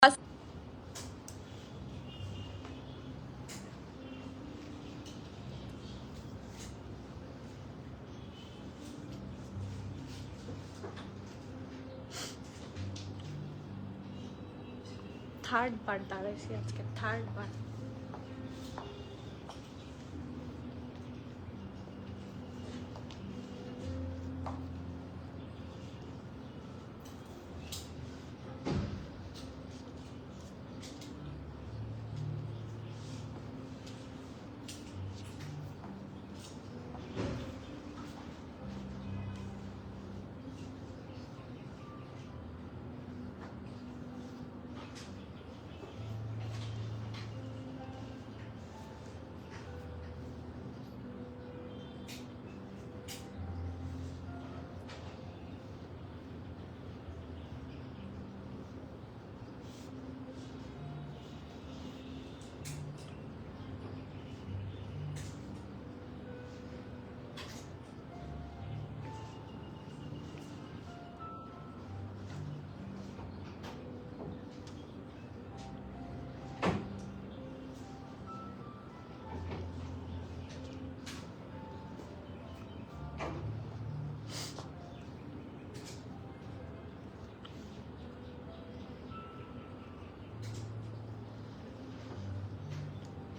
Third বার দাঁড়াইছি আজকে, third বার।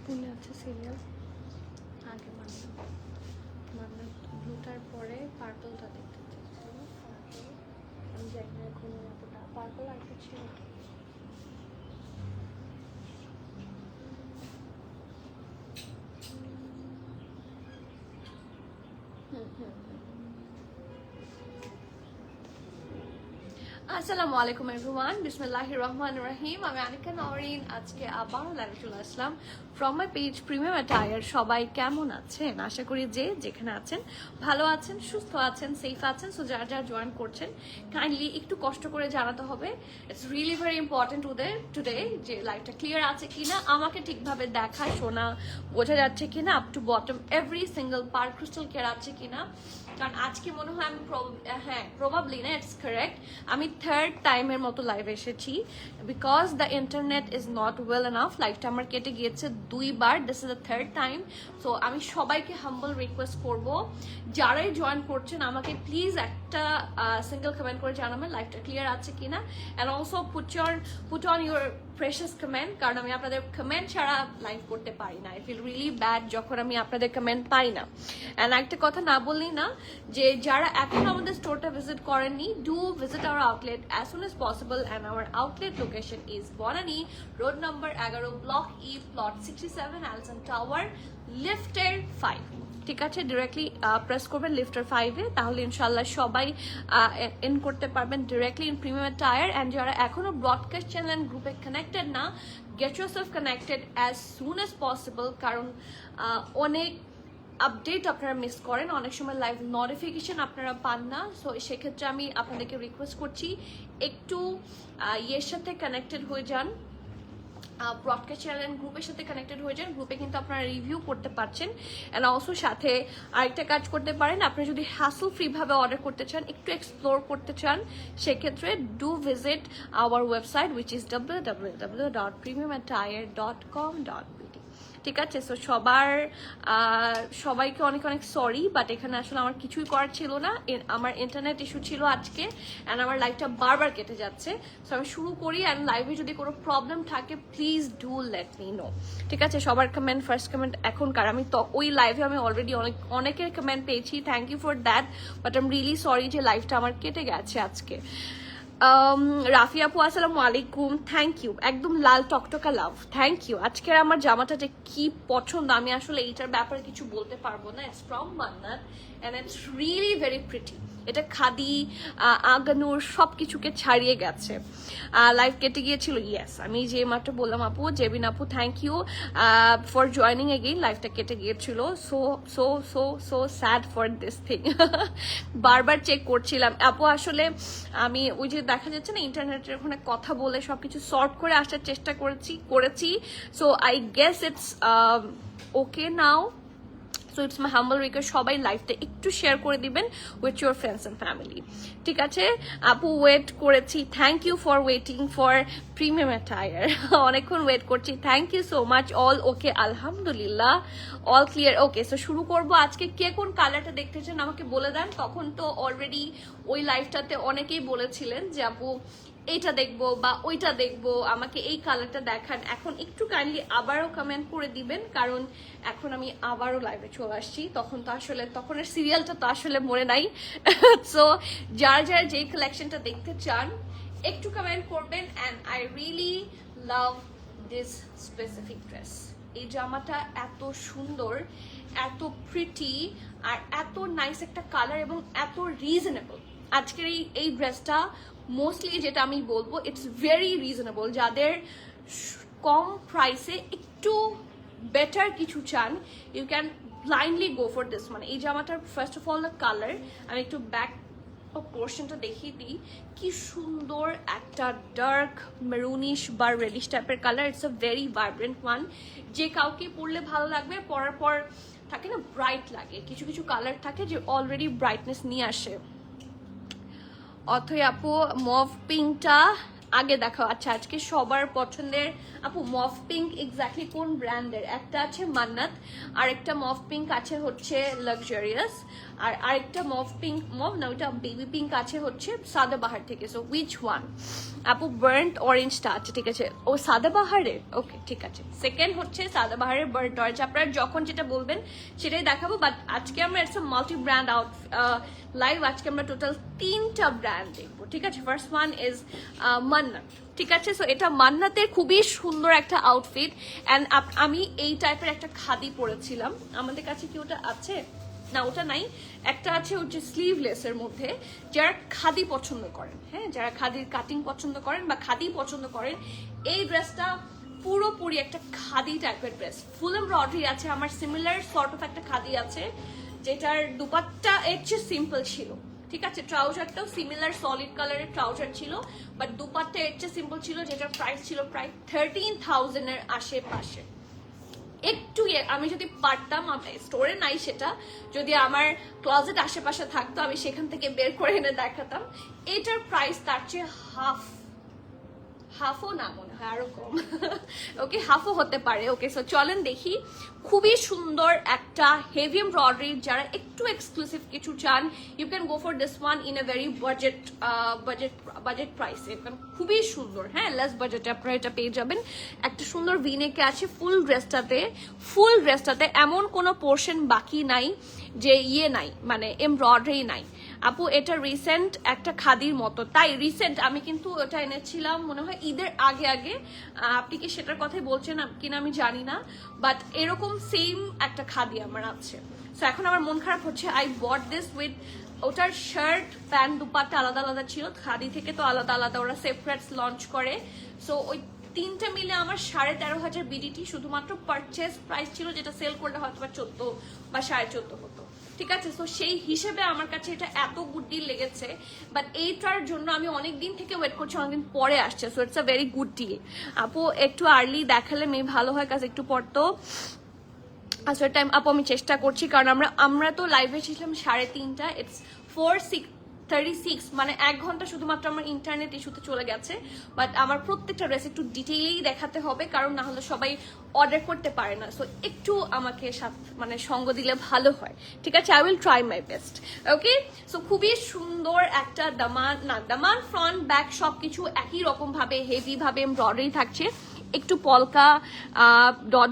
পুনে আছে সিরিয়াল আগে মানে ব্লুটার পরে পার্পলটা দেখতে চাইছিল। আমি জানি না এখন এতটা পার্পল আর কিছু ছিল। আসসালামু আলাইকুম এভরিওয়ান, বিসমিল্লাহির রহমানির রহিম। আমি আনিকা নওরিন, আজকে আবার লাইভে চলে আসলাম from my page premium attire. সবাই কেমন আছেন? আশা করি যে যেখানে আছেন ভালো আছেন, সুস্থ আছেন, সেফ আছেন। সো যারা যারা জয়েন করছেন কাইন্ডলি একটু কষ্ট করে জানাতে হবে। It's really very important today যে লাইভটা ক্লিয়ার আছে কিনা, আমাকে ঠিকভাবে দেখা শোনা বোঝা যাচ্ছে কিনা, up to bottom every single part crystal clear আছে কিনা। কারণ আজকে মনে হয় আমি প্রবাবলি না, ইটস কারেক্ট, আমি থার্ড টাইমের মতো লাইভে এসেছি because the internet is not well enough. লাইভটা আমার কেটে গিয়েছে দুইবার, this is the third time. So আমি সবাইকে হাম্বল রিকোয়েস্ট করব, যারাই জয়েন করছেন আমাকে প্লিজ একটা সিঙ্গেল কমেন্ট করে জানাবেন লাইভটা ক্লিয়ার আছে কিনা। And also put on your precious comment, কারণ আমি আপনাদের কমেন্ট ছাড়া লাইভ করতে পারি না। আই ফিল রিয়েলি ব্যাড যখন আমি আপনাদের কমেন্ট পাই না। অ্যান্ড একটা কথা না বললেই না, যে যারা এখন আমাদের স্টোরটা ভিজিট করেননি, do visit our outlet as soon as possible, and our outlet location is Bonani Road number 11, Block E, Plot 67, Alison Tower, Lifter 5। ঠিক আছে, ডিরেক্টলি প্রেস করবেন লিফটার 5-এ, তাহলে ইনশাল্লাহ সবাই ইন করতে পারবেন directly in premium attire. And যারা এখনো ব্রডকাস্ট চ্যানেল গ্রুপে কানেক্টেড না, get yourself connected as soon as possible, কারণ অনেক আপডেট আপনারা মিস করেন, অনেক সময় লাইভ নোটিফিকেশন আপনারা পান না। সো সেক্ষেত্রে আমি আপনাদেরকে রিকোয়েস্ট করছি একটু ইয়ের সাথে কানেক্টেড হয়ে যান, ব্রডকাস্ট চ্যানেল গ্রুপের সাথে কানেক্টেড হয়ে যান। গ্রুপে কিন্তু আপনারা রিভিউ করতে পারছেন। অ্যান্ড অলসো সাথে আরেকটা কাজ করতে পারেন, আপনি যদি হ্যাসল ফ্রিভাবে অর্ডার করতে চান, একটু এক্সপ্লোর করতে চান, সেক্ষেত্রে do visit our website which is www.premiumattire.com.bd। ঠিক আছে, সো সবাইকে অনেক অনেক সরি, বাট এখানে আসলে আমার কিছুই করার ছিল না। আমার ইন্টারনেট ইস্যু ছিল আজকে, অ্যান্ড আমার লাইভটা বারবার কেটে যাচ্ছে। সো আমি শুরু করি, অ্যান্ড লাইভে যদি কোনো প্রবলেম থাকে please do let me no. ঠিক আছে, সবার কমেন্ট, ফার্স্ট কমেন্ট এখনকার, আমি তো ওই লাইভে আমি অলরেডি অনেকের কমেন্ট পেয়েছি, thank you for that, but I am really sorry যে লাইভটা আমার কেটে গেছে আজকে। রাফি আপু আসসালামু আলাইকুম, থ্যাংক ইউ, একদম লাল টকটকা লাভ, থ্যাংক ইউ। আজকের আমার জামাটা যে কি পছন্দ, আমি আসলে এইটার ব্যাপারে কিছু বলতে পারবো না। It's from Mannat and it's really very pretty. এটা খাদি আগানুর সব কিছুকে ছাড়িয়ে গেছে। লাইভ কেটে গিয়েছিল, ইয়েস, আমি যে মাত্র বললাম আপু, জেবিন আপু thank you for joining again. লাইভটা কেটে গিয়েছিল, so so so so sad for this thing. বারবার চেক করছিলাম আপু, আসলে আমি ওই যে দেখা যাচ্ছে না ইন্টারনেটের ওখানে কথা বলে সবকিছু সলভ করে আসার চেষ্টা করেছি। So I guess it's okay now. So it's my humble request, সবাই লাইভটা একটু শেয়ার করে দিবেন with your friends and family. ঠিক আছে আপু, ওয়েট করেছি, thank you for waiting for premium attire. অনেকক্ষণ ওয়েট করছি, thank you so much. All okay, আলহামদুলিল্লাহ অল ক্লিয়ার। ওকে, সো শুরু করবো। আজকে কে কোন কালারটা দেখতে চান আমাকে বলে দেন। তখন তো অলরেডি ওই লাইভটাতে অনেকেই বলেছিলেন যে আপু এইটা দেখবো বা ওইটা দেখবো, আমাকে এই কালারটা দেখান। এখন একটু কাইন্ডলি আবারও কমেন্ট করে দিবেন, কারণ এখন আমি আবারও লাইভে চলে আসছি। তখন তো আসলে তখনের সিরিয়ালটা তো আসলে মনে নাই। সো যারা যারা যেই কালেকশনটা দেখতে চান একটু কমেন্ট করবেন। And I really love this specific dress. এই জামাটা এত সুন্দর, এত প্রিটি, আর এত নাইস একটা কালার এবং এত রিজনেবল। আজকের এই ড্রেসটা মোস্টলি যেটা আমি বলবো, ইটস ভেরি রিজনেবল। যাদের কম প্রাইসে একটু বেটার কিছু চান, you can blindly go for this. মানে এই জামাটার first of all the colour, আমি একটু ব্যাক পোর্শনটা দেখিয়ে দিই। কি সুন্দর একটা ডার্ক মেরুনিশ বা রেডিশ টাইপের colour. It's a very vibrant one, যে কাউকে পরলে ভালো লাগবে। পরার পর থাকে না ব্রাইট লাগে, কিছু কিছু কালার থাকে যে অলরেডি ব্রাইটনেস নিয়ে আসে। অথই আপু মভ পিঙ্কটা আগে দেখাও। আচ্ছা, আজকে সবার পছন্দের আপু মভ পিঙ্ক এক্স্যাক্টলি কোন ব্র্যান্ডের? একটা আছে মান্নাত, আরেকটা মভ পিঙ্ক আছে হচ্ছে লাক্সারিয়াস, আর আরেকটা মভ পিঙ্ক, মভ না ওইটা বেবি পিঙ্ক আছে হচ্ছে সাদাবাহার থেকে। So which one? আপু বার্ন্ট অরেঞ্জটা আছে, ঠিক আছে। ও সাদাবাহারের, ওকে ঠিক আছে। সেকেন্ড হচ্ছে সাদাবাহারের বার্ন্ট অরেঞ্জ। আপনারা যখন যেটা বলবেন সেটাই দেখাবো। বাট আজকে আমরা it's a multi brand out live. আজকে আমরা টোটাল 3টা ব্র্যান্ড দেখবো, ঠিক আছে। ফার্স্ট ওয়ান ইজ মান্নাত, ঠিক আছে। সো এটা মান্নাতের খুবই সুন্দর একটা আউটফিট। অ্যান্ড আমি এই টাইপের একটা খাদি পরেছিলাম, আমাদের কাছে কি ওটা আছে? না ওটা নাই, একটা আছে হচ্ছে স্লিভলেস এর মধ্যে। যারা খাদি পছন্দ করেন, হ্যাঁ, যারা খাদির কাটিং পছন্দ করেন বা খাদি পছন্দ করেন, এই ড্রেসটা পুরোপুরি একটা খাদি টাইপের ড্রেস। ফুল এমব্রয়ডারি আছে, আমার সিমিলার সর্ট অফ একটা খাদি আছে, যেটার দুপাট্টা এর চেয়ে সিম্পল ছিল, ঠিক আছে। ট্রাউজারটাও সিমিলার সলিড কালারের ট্রাউজার ছিল, বাট দুপাট্টা এর চেয়ে সিম্পল ছিল, যেটার প্রাইস ছিল প্রায় 13,000 এর আশেপাশে। একটু আমি যদি পারতাম, স্টোরে নাই সেটা, যদি আমার ক্লজেট আশেপাশে থাকতো আমি সেখান থেকে বের করে এনে দেখাতাম। এটার প্রাইস তার চেয়ে হাফও না, মনে হয় আরো কম। ওকে, হাফও হতে পারে। ওকে, সো চলেন দেখি। খুবই সুন্দর একটা হেভি এমব্রয়ডারি। যারা একটু এক্সক্লুসিভ কিছু চান, you can go for this one in a very budget প্রাইসে। খুবই সুন্দর, হ্যাঁ, লেস বাজেটে আপনারা এটা পেয়ে যাবেন। একটা সুন্দর ভিনেকে আছে ফুল ড্রেসটাতে এমন কোনো পোর্শন বাকি নাই যে ইয়ে নাই, মানে এমব্রয়ডারি নাই। আপু এটা রিসেন্ট একটা খাদির মতো, তাই রিসেন্ট আমি কিন্তু ওটা এনেছিলাম মনে হয় ঈদের আগে আগে। আপনি কি সেটার কথাই বলছেন কিনা আমি জানি না, বাট এরকম সেম একটা খাদি আমার আছে। সো এখন আমার মন খারাপ হচ্ছে, আই বট দিস উইথ, ওটার শার্ট প্যান্ট দুপাট্টা আলাদা আলাদা ছিল, খাদি থেকে তো আলাদা আলাদা ওরা সেপারেট লঞ্চ করে। সো ওই তিনটা মিলে আমার 13,500 বিডিটি শুধুমাত্র পারচেস প্রাইস ছিল, যেটা সেল করলে হয়তো বা 14 বা 14.5 হতো, ঠিক আছে। তো সেই হিসেবে আমার কাছে এটা এত গুড ডিল লেগেছে। বাট এইটার জন্য আমি অনেক দিন থেকে ওয়েট করছি, অনেকদিন পরে আসছে। So it's a very good deal. আপু একটু আর্লি দেখালে মেয়ে ভালো হয়, কাজ একটু পর তো আসলে টাইম। আপু আমি চেষ্টা করছি, কারণ আমরা তো লাইভে ছিলাম 3:30। ইটস 4:36, মানে 1 ঘন্টা শুধুমাত্র আমার ইন্টারনেট ইস্যুতে চলে গেছে। বাট আমার প্রত্যেকটা ড্রেস একটু ডিটেইলেই দেখাতে হবে, কারণ না হলে সবাই অর্ডার করতে পারে না। সো একটু আমাকে মানে সঙ্গ দিলে ভালো হয়, ঠিক আছে। I will try my best. Okay, so খুবই সুন্দর একটা দামান ফ্রন্ট ব্যাক সবকিছু একই রকম ভাবে হেভি ভাবে এমব্রয়ডারি থাকছে। একটু পলকা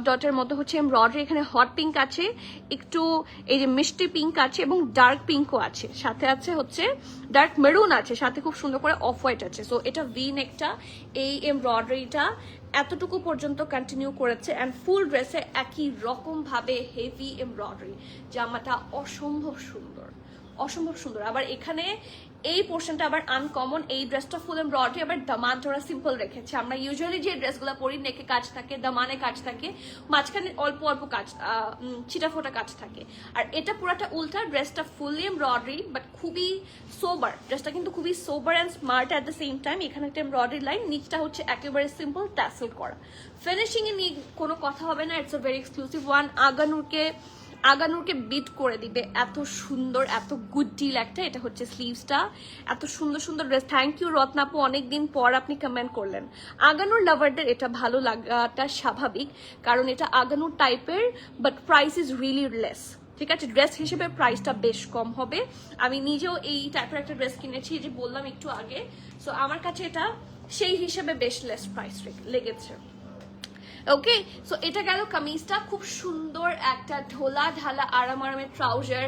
ডটের মতো হচ্ছে এমব্রয়ডারি। এখানে হট পিঙ্ক আছে, একটু এই যে মিষ্টি পিঙ্ক আছে, এবং ডার্ক পিঙ্কও আছে, সাথে আছে হচ্ছে ডার্ক মেরুন আছে, সাথে খুব সুন্দর করে অফ হোয়াইট আছে। সো এটা ভি নেকটা, এই এমব্রয়ডারিটা এতটুকু পর্যন্ত কন্টিনিউ করেছে। অ্যান্ড ফুল ড্রেসে একই রকম ভাবে হেভি এমব্রয়ডারি। জামাটা অসম্ভব সুন্দর। আবার এখানে এই পোর্শনটা আবার আনকমন। এই ড্রেসটা ফুল এমব্রয়ডারি, আবার দামানটা ওরা সিম্পল রেখেছে। আমরা ইউজুয়ালি যে ড্রেসগুলো পরি নেকে কাজ থাকে, দামানে কাজ থাকে, মাঝখানে অল্প অল্প কাজ, ছিটাফোটা কাজ থাকে। আর এটা পুরাটা উল্টা, ড্রেসটা ফুললি এমব্রয়ডারি বাট খুবই সোবার। ড্রেসটা কিন্তু খুবই sober and smart at the same time. এখানে একটা এমব্রয়ডারি লাইন, নিচটা হচ্ছে একেবারে সিম্পল ট্যাসেল করা। ফিনিশিং এ নিয়ে কোনো কথা হবে না, it's a very exclusive one. আগানুরকে আগানুরকে বিট করে দিবে, এত সুন্দর এত গুড ডিল একটা। এটা হচ্ছে স্লিভসটা, এত সুন্দর সুন্দর ড্রেস। থ্যাংক ইউ রত্নাপু, অনেকদিন পর আপনি কমেন্ট করলেন। আগানুর লাভারদের এটা ভালো লাগাটা স্বাভাবিক, কারণ এটা আগানুর টাইপের, but price is really less. ঠিক আছে, ড্রেস হিসেবে প্রাইসটা বেশ কম হবে। আমি নিজেও এই টাইপের একটা ড্রেস কিনেছি, যে বললাম একটু আগে। সো আমার কাছে এটা সেই হিসেবে বেশ লেস প্রাইস লেগেছে। ওকে, সো এটা গেল কামিজটা। খুব সুন্দর একটা ঢোলা ঢালা আরাম আরামের ট্রাউজার,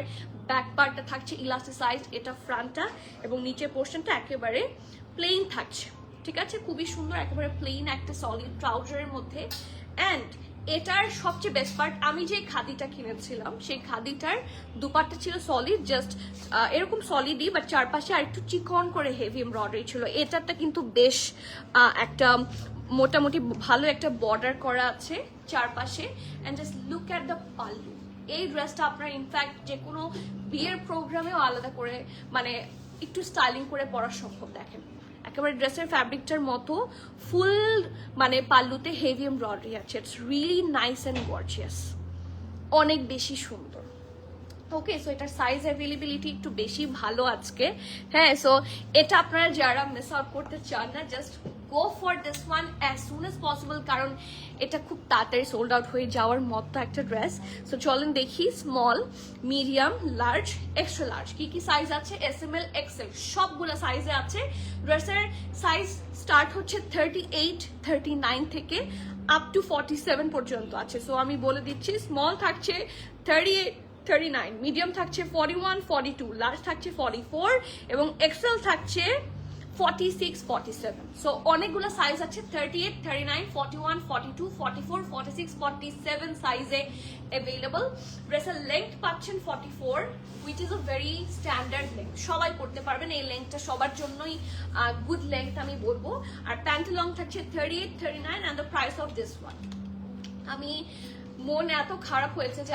ব্যাক পার্টটা থাকছে ইলাস্টিসাইজড, এটা ফ্রন্টটা, এবং নিচের পোর্শনটা একেবারে প্লেন থাকছে। ঠিক আছে, খুবই সুন্দর, একেবারে প্লেন একটা সলিড ট্রাউজারের মধ্যে। অ্যান্ড এটার সবচেয়ে বেস্ট পার্ট, আমি যে খাদিটা কিনেছিলাম সেই খাদিটার দুপাট্টা ছিল সলিড, জাস্ট এরকম সলিডই, বাট চারপাশে আর একটু চিকন করে হেভি এমব্রয়ডারি ছিল। এটারটা কিন্তু বেশ একটা মোটামুটি ভালো একটা বর্ডার করা আছে চারপাশে। And just look at the pallu. এই ড্রেসটা আপনার ইনফ্যাক্ট যে কোনো বিয়ের প্রোগ্রামেও আলাদা করে মানে একটু স্টাইলিং করে পরা সম্ভব। দেখেন একেবারে ড্রেসের ফ্যাব্রিকটার মতো ফুল মানে পাল্লুতে হেভি এমব্রয়ডারি আছে। It's really nice and gorgeous, অনেক বেশি সুন্দর। ওকে, সো এটার সাইজ অ্যাভেলেবিলিটি একটু বেশি ভালো আজকে। হ্যাঁ, সো এটা আপনারা যারা মিস আউট করতে চান না, just go for this one as soon as possible, কারণ এটা খুব তাড়াতাড়ি সোল্ড আউট হয়ে যাওয়ার মতো একটা ড্রেস। সো চলেন দেখি small, medium, large, extra large কি কি সাইজ আছে। SML XL সবগুলো সাইজে আছে। ড্রেসের সাইজ স্টার্ট হচ্ছে 38, 39 থেকে আপ টু 47 পর্যন্ত আছে। সো আমি বলে দিচ্ছি, স্মল থাকছে 38, 39, মিডিয়াম থাকছে 41, 42, লার্জ থাকছে 44, এবং এক্সেল থাকছে 46, 47। সো অনেকগুলো সাইজ আছে, 38, 39, 41, 42, 44, 46, 47 সাইজে অ্যাভেলেবল। ড্রেসের লেংথ পাচ্ছেন 44, which is a very standard length, সবাই পড়তে পারবেন। এই লেংথটা সবার জন্যই গুড লেংথ আমি বলবো। আর প্যান্ট লং থাকছে 38, 39, and the price of this one। আমি মন এত খারাপ হয়েছে যে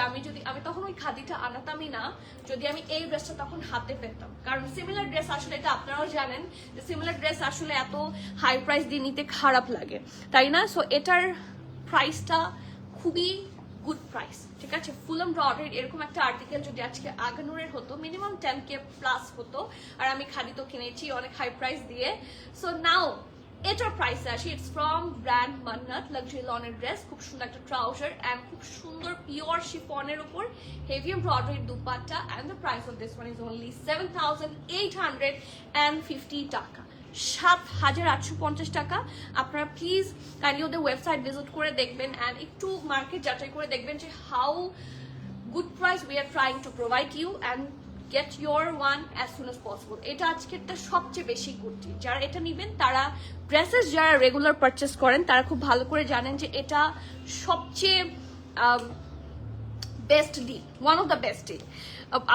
আমি তখন ওই খাদিটা আনাতামই না যদি আমি এই ড্রেসটা তখন হাতে পেতাম, কারণ সিমিলার ড্রেস আসলে, এটা আপনারাও জানেন যে সিমিলার ড্রেস আসলে এত হাই প্রাইস দিয়ে নিতে খারাপ লাগে, তাই না? সো এটার প্রাইসটা খুবই গুড প্রাইস। ঠিক আছে, ফুল এমব্রয়ডারি এরকম একটা আর্টিকেল যদি আজকে আগানুরের হতো, মিনিমাম 10K প্লাস হতো। আর আমি খাদি তো কিনেছি অনেক হাই প্রাইস দিয়ে। সো নাও এটার প্রাইস আসি, it's from brand Mannat, luxury লনের ড্রেস। খুব সুন্দর একটা ট্রাউজার অ্যান্ড খুব সুন্দর পিওর শিফনের উপর heavy embroidery dupatta. And the price of this one is only 7,850 টাকা, 7,850 টাকা। আপনারা প্লিজ কাইন্ডলি ওদের ওয়েবসাইট ভিজিট করে দেখবেন অ্যান্ড একটু মার্কেট যাচাই করে দেখবেন যে how good price we are trying to provide you, and get your one as soon as possible। এটা আজকেরটা সবচেয়ে বেশি গুড। যারা এটা নেবেন তারা ড্রেসেস যারা রেগুলার পারচেস করেন তারা খুব ভালো করে জানেন যে এটা সবচেয়ে best deal, one of the best deal.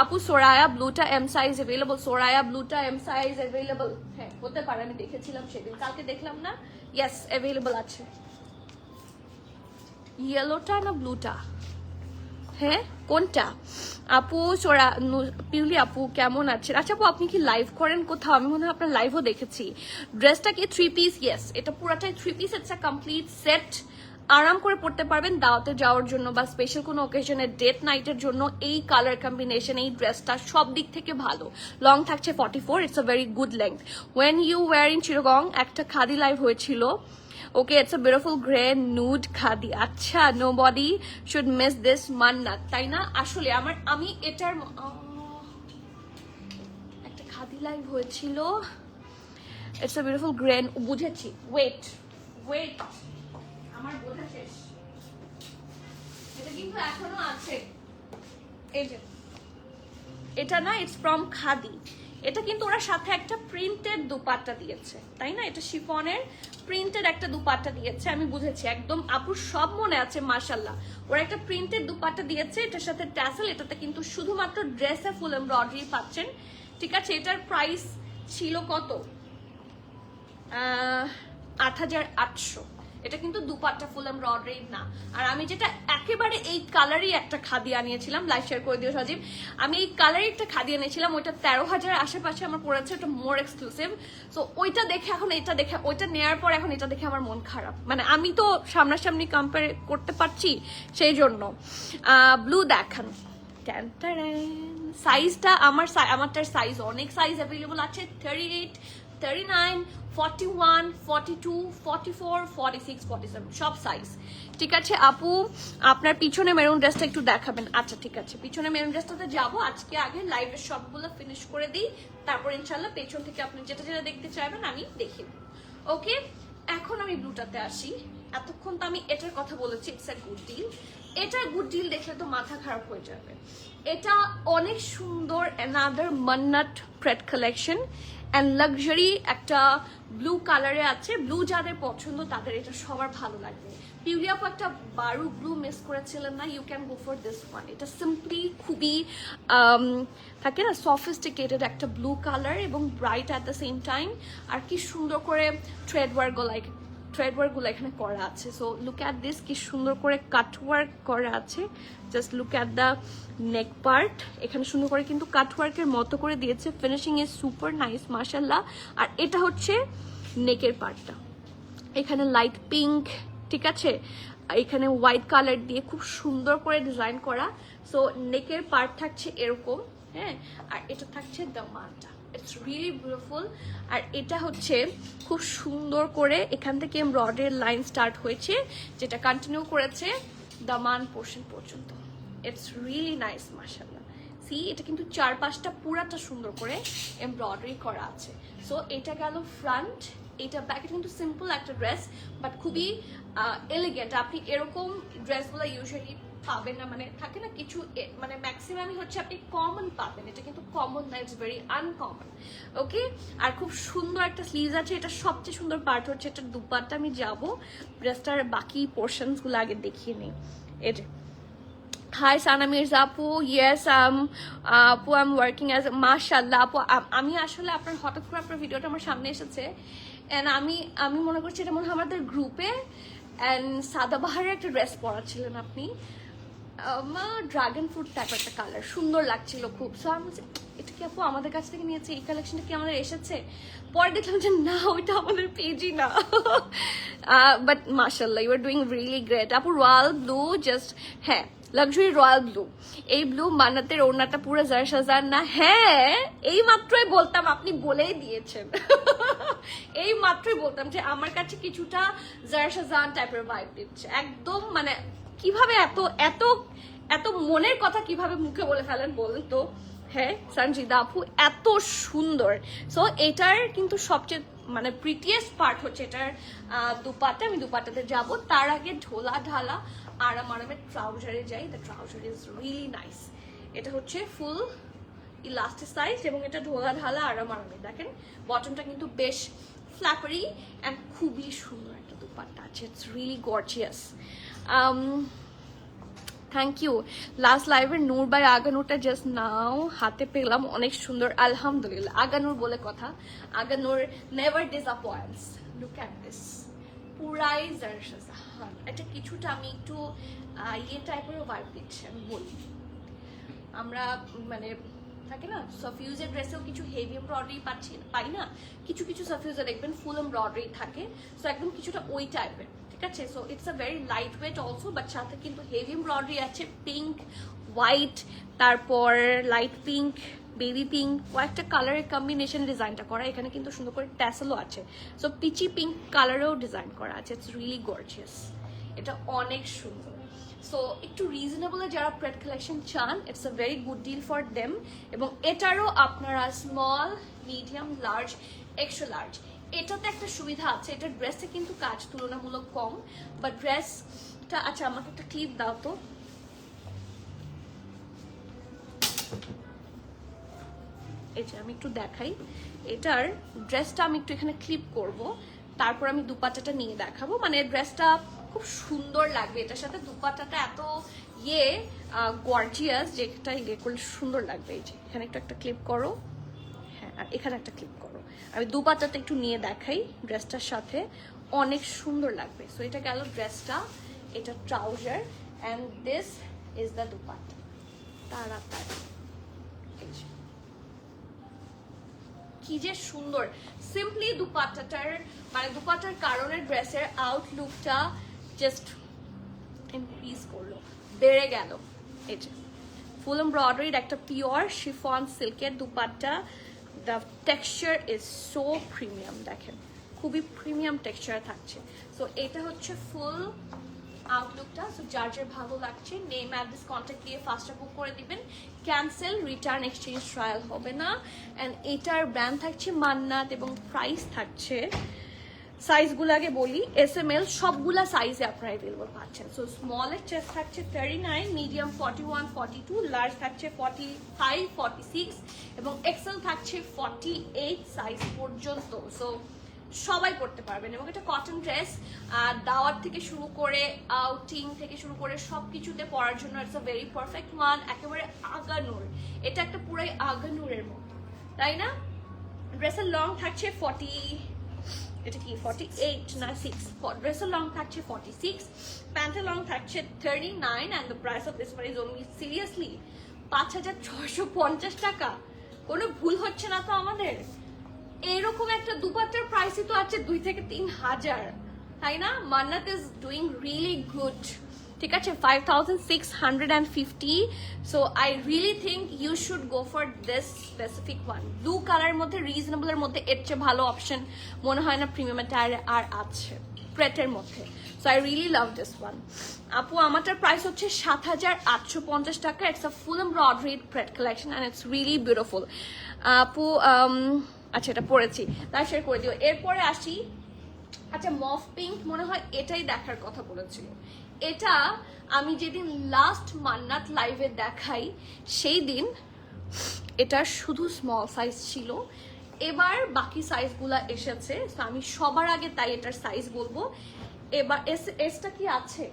আপু সোরায়া ব্লুটা এম সাইজ অ্যাভেলেবল, সোরায়া ব্লুটা এম সাইজ অ্যাভেলেবল। হ্যাঁ হতে পারে, আমি দেখেছিলাম সেদিন, কালকে দেখলাম না। ইয়েস অ্যাভেলেবল আছে। ইয়েলোটা না ব্লুটা? হ্যাঁ কোনটা? আপু সোরা পিউলি আপু কেমন আছেন? আচ্ছা আপু আপনি কি লাইভ করেন কোথাও? আমি মনে হয় আপনার লাইভও দেখেছি। ড্রেসটা কি 3 পিস? ইয়েস, এটা পুরাটাই 3 piece. It's a complete set, আরাম করে পড়তে পারবেন দাওয়াতে যাওয়ার জন্য বা স্পেশাল কোনো অকেশনে, ডেট নাইটের জন্য। এই কালার কম্বিনেশন, এই ড্রেসটা সব দিক থেকে ভালো। লং থাকছে 44, it's a very good length. When you were in চিরগং একটা খাদি লাইভ হয়েছিল। Okay, it's a beautiful gray nude khadi. আচ্ছা, nobody should miss this মান্নাত, তাই না? আসলে আমি এটার একটা খাদি লাইভ হয়েছিল। It's a beautiful gray, বুঝেছি। wait আমার বোঝা শেষ। এটা কিন্তু এখনো আছে। এই যে এটা না, ইটস ফ্রম খাদি। এটা কিন্তু ওরা সাথে একটা প্রিন্টেড দুপাট্টা দিয়েছে, তাই না? এটা শিফনের প্রিন্টেড একটা দুপাট্টা দিয়েছে, আমি বুঝেছি একদম। আপুর সব মনে আছে মাশাআল্লাহ। ওরা একটা প্রিন্টেড দুপাট্টা দিয়েছে, এটার সাথে ট্যাসেল। এটাতে কিন্তু শুধুমাত্র ড্রেসে ফুল এমব্রয়ডারি পাচ্ছেন। ঠিক আছে, এটার প্রাইস ছিল কত? 8,800। এটা কিন্তু দুপাট্টা ফুল এমব্রয়ডারি না। আর আমি যেটা একেবারে এই কালারই একটা খাদি আনিয়েছিলাম, লাইভ শেয়ার করে দিও সজীব। আমি এই কালারই একটা খাদি আনিয়েছিলাম, ওইটা 13,000 আশেপাশে আমার পড়েছে। ওটা মোর এক্সক্লুসিভ। সো ওইটা দেখে এখন এটা দেখে, ওইটা নেওয়ার পর এখন এটা দেখে আমার মন খারাপ। মানে আমি তো সামনাসামনি কম্পেয়ার করতে পারছি, সেই জন্য। ব্লু দেখান, সাইজটা আমারটার সাইজ অনেক সাইজ অ্যাভেলেবল আছে 38, 39, 41, 42, 44, 46, 47 সব সাইজ। ঠিক আছে আপু, আপনার পিছনে মেরুন ড্রেসটা একটু দেখাবেন। আচ্ছা ঠিক আছে, পিছনে মেরুন ড্রেসটাতে যাবো। আজকে আগে লাইভের সবগুলো ফিনিশ করে দিই, তারপর ইনশাল্লাহ পেছন থেকে আপনি যেটা যেটা দেখতে চাইবেন আমি দেখিয়ে দেবো। ওকে, এখন আমি ব্লুটাতে আসি। এতক্ষণ তো আমি এটার কথা বলেছি, ইটস আ গুড ডিল। এটা গুড ডিল দেখলে তো মাথা খারাপ হয়ে যাবে। এটা অনেক সুন্দর, another Mannat pret collection and luxury একটা ব্লু কালারে আছে। ব্লু যাদের পছন্দ তাদের এটা সবার ভালো লাগবে। পিউলি আপু একটা বারু ব্লু মিস করেছিলেন না, you can go for this one. এটা সিম্পলি খুবই থাকে না সফিস্টিকেটেড একটা ব্লু কালার এবং bright at the same time. আর কি সুন্দর করে থ্রেড ওয়ার্কগুলো এখানে করা আছে। সো লুক অ্যাট দিস, কি সুন্দর করে কাট ওয়ার্ক করা আছে। Just look at the neck part, এখানে সুন্দর করে কিন্তু কাট ওয়ার্কের মতো করে দিয়েছে। ফিনিশিং ইজ সুপার নাইস মাশাল্লাহ। আর এটা হচ্ছে নেকের পার্টটা, এখানে লাইট পিঙ্ক, ঠিক আছে, এখানে হোয়াইট কালার দিয়ে খুব সুন্দর করে ডিজাইন করা। সো নেকের পার্ট থাকছে এরকম, হ্যাঁ, আর এটা থাকছে দামানটা। It's really beautiful. আর এটা হচ্ছে খুব সুন্দর করে এখান থেকে এমব্রয়ডারি লাইন স্টার্ট হয়েছে, যেটা কন্টিনিউ করেছে দামান পোর্শন পর্যন্ত। ইটস রিয়েলি নাইস মাশাআল্লাহ। সি, এটা কিন্তু চারপাশটা পুরাটা সুন্দর করে এমব্রয়ডারি করা আছে। সো এটা গেল ফ্রন্ট, এটা ব্যাক। কিন্তু সিম্পল একটা ড্রেস বাট খুবই এলিগেন্ট। আপনি এরকম ড্রেসগুলো ইউজুয়ালি পাবেন না, মানে থাকে না কিছু, মানে ম্যাক্সিমামই হচ্ছে আপনি কমন পাবেন, এটা কিন্তু কমন না, ইটস ভেরি আনকমন। ওকে, আর খুব সুন্দর একটা স্লিভস আছে। এটা সবচেয়ে সুন্দর পার্ট হচ্ছে এটা দুপাট্টা। আমি যাবো ড্রেসটার বাকি পোর্শনসগুলো আগে দেখিয়ে নিই। এই যে হাই সানা মির্জা আপু, ইয়েস আপু আই এম ওয়ার্কিং অ্যাজ মাশাআল্লাহ আপু। আমি আসলে আপনার হঠাৎ করে আপনার ভিডিওটা আমার সামনে এসেছে অ্যান্ড আমি মনে করছি এটা মনে হয় আমাদের গ্রুপে অ্যান্ড সাদাবাহারের একটা ড্রেস পরাচ্ছিলেন আপনি, ড্রাগন ফ্রুট টাইপ একটা কালার, সুন্দর লাগছিল খুব। সো আমি বলছি এটা কি আপু আমাদের কাছ থেকে নিয়েছে, এই কালেকশনটা কি আমাদের এসেছে? পরে দেখলাম যে না, ওইটা আমাদের পেজই না। বাট মাশাআল্লাহ, you are doing really great আপু। রয়্যাল ব্লু, জাস্ট হ্যাঁ লাক্সারি রয়্যাল ব্লু। এই ব্লু মান্নাতের ওড়নাটা পুরো জার সাজার না? হ্যাঁ, এই মাত্রই বলতাম, আপনি বলেই দিয়েছেন। এই মাত্রই বলতাম যে আমার কাছে কিছুটা জার সাজান টাইপের ভাইব দিচ্ছে একদম। মানে কিভাবে এত এত এত মনের কথা কিভাবে মুখে বলে ফেলেন বলেন তো? হ্যাঁ সঞ্জিদা আপু, এত সুন্দর। সো এটার কিন্তু সবচেয়ে মানে প্রিটিয়েস্ট পার্ট হচ্ছে এটার দুপাট্টা। আমি দুপাট্টাতে যাব, তার আগে ঢোলা ঢালা আরামের ট্রাউজারে যাই। The trouser is really nice. এটা হচ্ছে ফুল ইলাস্টিসাইজ এবং এটা ঢোলা ঢালা আরামে। দেখেন বটনটা কিন্তু বেশ ফ্ল্যাপারি অ্যান্ড খুবই সুন্দর একটা দুপাট্টা আছে। It's really gorgeous. Thank you. Last লাইভের নূর বাই আগানুরটা জাস্ট নাও হাতে পেলাম, অনেক সুন্দর আলহামদুলিল্লাহ। আগানুর বলে কথা, Aghanoor never disappoints. Look at this, পুরাই জারশাজাহান। এটা কিছুটা আমি একটু ইয়ে টাইপেরও ভাইব দিচ্ছি। আমি বলি আমরা মানে থাকে না সাফিউজের ড্রেসেও কিছু হেভি এমব্রয়ডারি পাই না, কিছু কিছু সাফিউজে দেখবেন ফুল এমব্রয়ডারি থাকে। সো একদম কিছুটা ওই টাইপের, ঠিক আছে। So it's a very light weight also, but সাথে কিন্তু হেভি এমব্রয়ডারি আছে। পিঙ্ক, হোয়াইট, তারপর লাইট পিঙ্ক, বেবি পিঙ্ক, কয়েকটা কালারের কম্বিনেশন ডিজাইনটা করা। এখানে কিন্তু সুন্দর করে ট্যাসেলও আছে। সো পিচি পিঙ্ক কালারেও ডিজাইন করা আছে। ইটস রিয়েলি গর্জিয়াস, এটা অনেক সুন্দর। সো একটু রিজনেবলে যারা প্রেড কালেকশন চান, it's a very good deal for them. এবং এটারও আপনারা small, medium, large, extra large, এটাতে একটা সুবিধা আছে, এটা ড্রেসে কিন্তু কাজ তুলনামূলক কম, বাট ড্রেসটা আচ্ছা আমাকে একটা ক্লিপ দাও তো। এই যে আমি একটু দেখাই, এটার ড্রেসটা আমি একটু এখানে ক্লিপ করব, তারপর আমি দুপাট্টাটা নিয়ে দেখাবো। মানে ড্রেসটা খুব সুন্দর লাগবে এটার সাথে। দুপাট্টাটা এত ইয়ে গর্জিয়াস, যেটা ইয়ে করলে সুন্দর লাগবে। এই যে এখানে একটু একটা ক্লিপ করো, হ্যাঁ, আর এখানে একটা ক্লিপ করো। আমি দুপাট্টাটা একটু নিয়ে দেখাই, ড্রেসটার সাথে অনেক সুন্দর লাগবে। সো এটা গেল ড্রেসটা, এটা trouser and this is the dupatta. তাড়াতাড়ি কি যে সুন্দর সিম্পলি দুপাট্টাটার, মানে দুপাট্টার কারণে ড্রেসের আউটলুকটা জাস্ট ইনক্রিজ করলো, বেড়ে গেল। এই যে ফুল এমব্রয়ডারির একটা পিওর শিফন সিল্কের dupatta. The texture is so premium, দেখেন খুবই প্রিমিয়াম টেক্সচার থাকছে। সো এটা হচ্ছে ফুল আউটলুকটা। সো যার যার ভালো লাগছে নেম অ্যাড্রেস কন্ট্যাক্ট দিয়ে ফার্স্টে বুক করে দিবেন। ক্যান্সেল, রিটার্ন, এক্সচেঞ্জ ট্রায়াল হবে না। অ্যান্ড এটার ব্র্যান্ড থাকছে মান্নাত এবং প্রাইস থাকছে, সাইজগুলো আগে বলি, SML সবগুলা সাইজে আপনারা অ্যাভেলেবল পাচ্ছেন। সো স্মলের চেস্ট থাকছে 39, মিডিয়াম 41, 42, লার্জ থাকছে 45, 46 এবং এক্সেল থাকছে 48 সাইজ পর্যন্ত। সো সবাই পড়তে পারবেন এবং এটা কটন ড্রেস, দাওয়াত থেকে শুরু করে আউটিং থেকে শুরু করে সব কিছুতে পরার জন্য it's a very perfect one. একেবারে আগানুর, এটা একটা পুরাই আগানুরের মতো, তাই না? ড্রেসের লং থাকছে 48 না 6, ড্রেসের লং থাকছে 46, প্যান্টের লং থাকছে 39 and the price of this one is only seriously 5,650 টাকা। কোনো ভুল হচ্ছে না তো আমাদের? এরকম একটা দুপাট্টার প্রাইসই তো আছে 2 থেকে 3,000, তাই না? Mannat is doing really good, ঠিক আছে? 5,650। So I really think you should go for this specific one. Blue কালারের মধ্যে রিজনেবলের মধ্যে এর চেয়ে ভালো অপশন মনে হয় না প্রিমিয়াম টায়ারে আর আছে প্রেটের মধ্যে। So I really love this one. আপু আমারটার প্রাইস হচ্ছে 7,850 টাকা। It's a full embroidery প্রেট collection and it's really beautiful. আপু আচ্ছা এটা পরেছি, তাই শেয়ার করে দিও। এরপরে আসি, আচ্ছা মফ পিঙ্ক মনে হয় এটাই দেখার কথা বলেছিল। এটা আমি যেদিন লাস্ট মান্নাত লাইভে দেখাই সেই দিন এটা শুধু স্মল সাইজ ছিল, এবার বাকি সাইজগুলা এসেছে। তো আমি সবার আগে তাই এটার সাইজ বলবো। এবার এসটা কি আছে?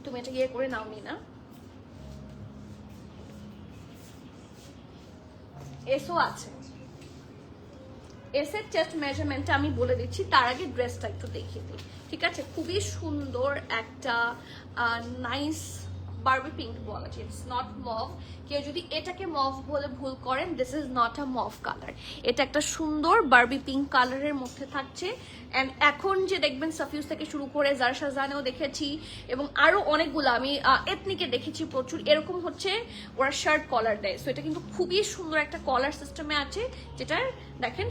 তুমি এটা ইয়ে করে নাওনি না? এসও আছে। এসের চেস্ট মেজারমেন্টটা আমি বলে দিচ্ছি, তার আগে ড্রেসটা একটু দেখিয়ে দিই, ঠিক আছে? খুবই সুন্দর একটা নাইস বারবি পিঙ্ক বলা যায়, ইটস নট মভ। কেউ যদি এটাকে মভ বলে ভুল করেন, this is not a mauve colour. এটা একটা সুন্দর বারবি পিঙ্ক কালারের মধ্যে থাকছে। অ্যান্ড এখন যে দেখবেন সাফিউজ থেকে শুরু করে জারা শাহজাহানেও দেখেছি এবং আরো অনেকগুলো আমি এথনিকে দেখেছি প্রচুর, এরকম হচ্ছে ওরা শার্ট কলার দেয়। সো এটা কিন্তু খুবই সুন্দর একটা কলার সিস্টেমে আছে, যেটার দেখেন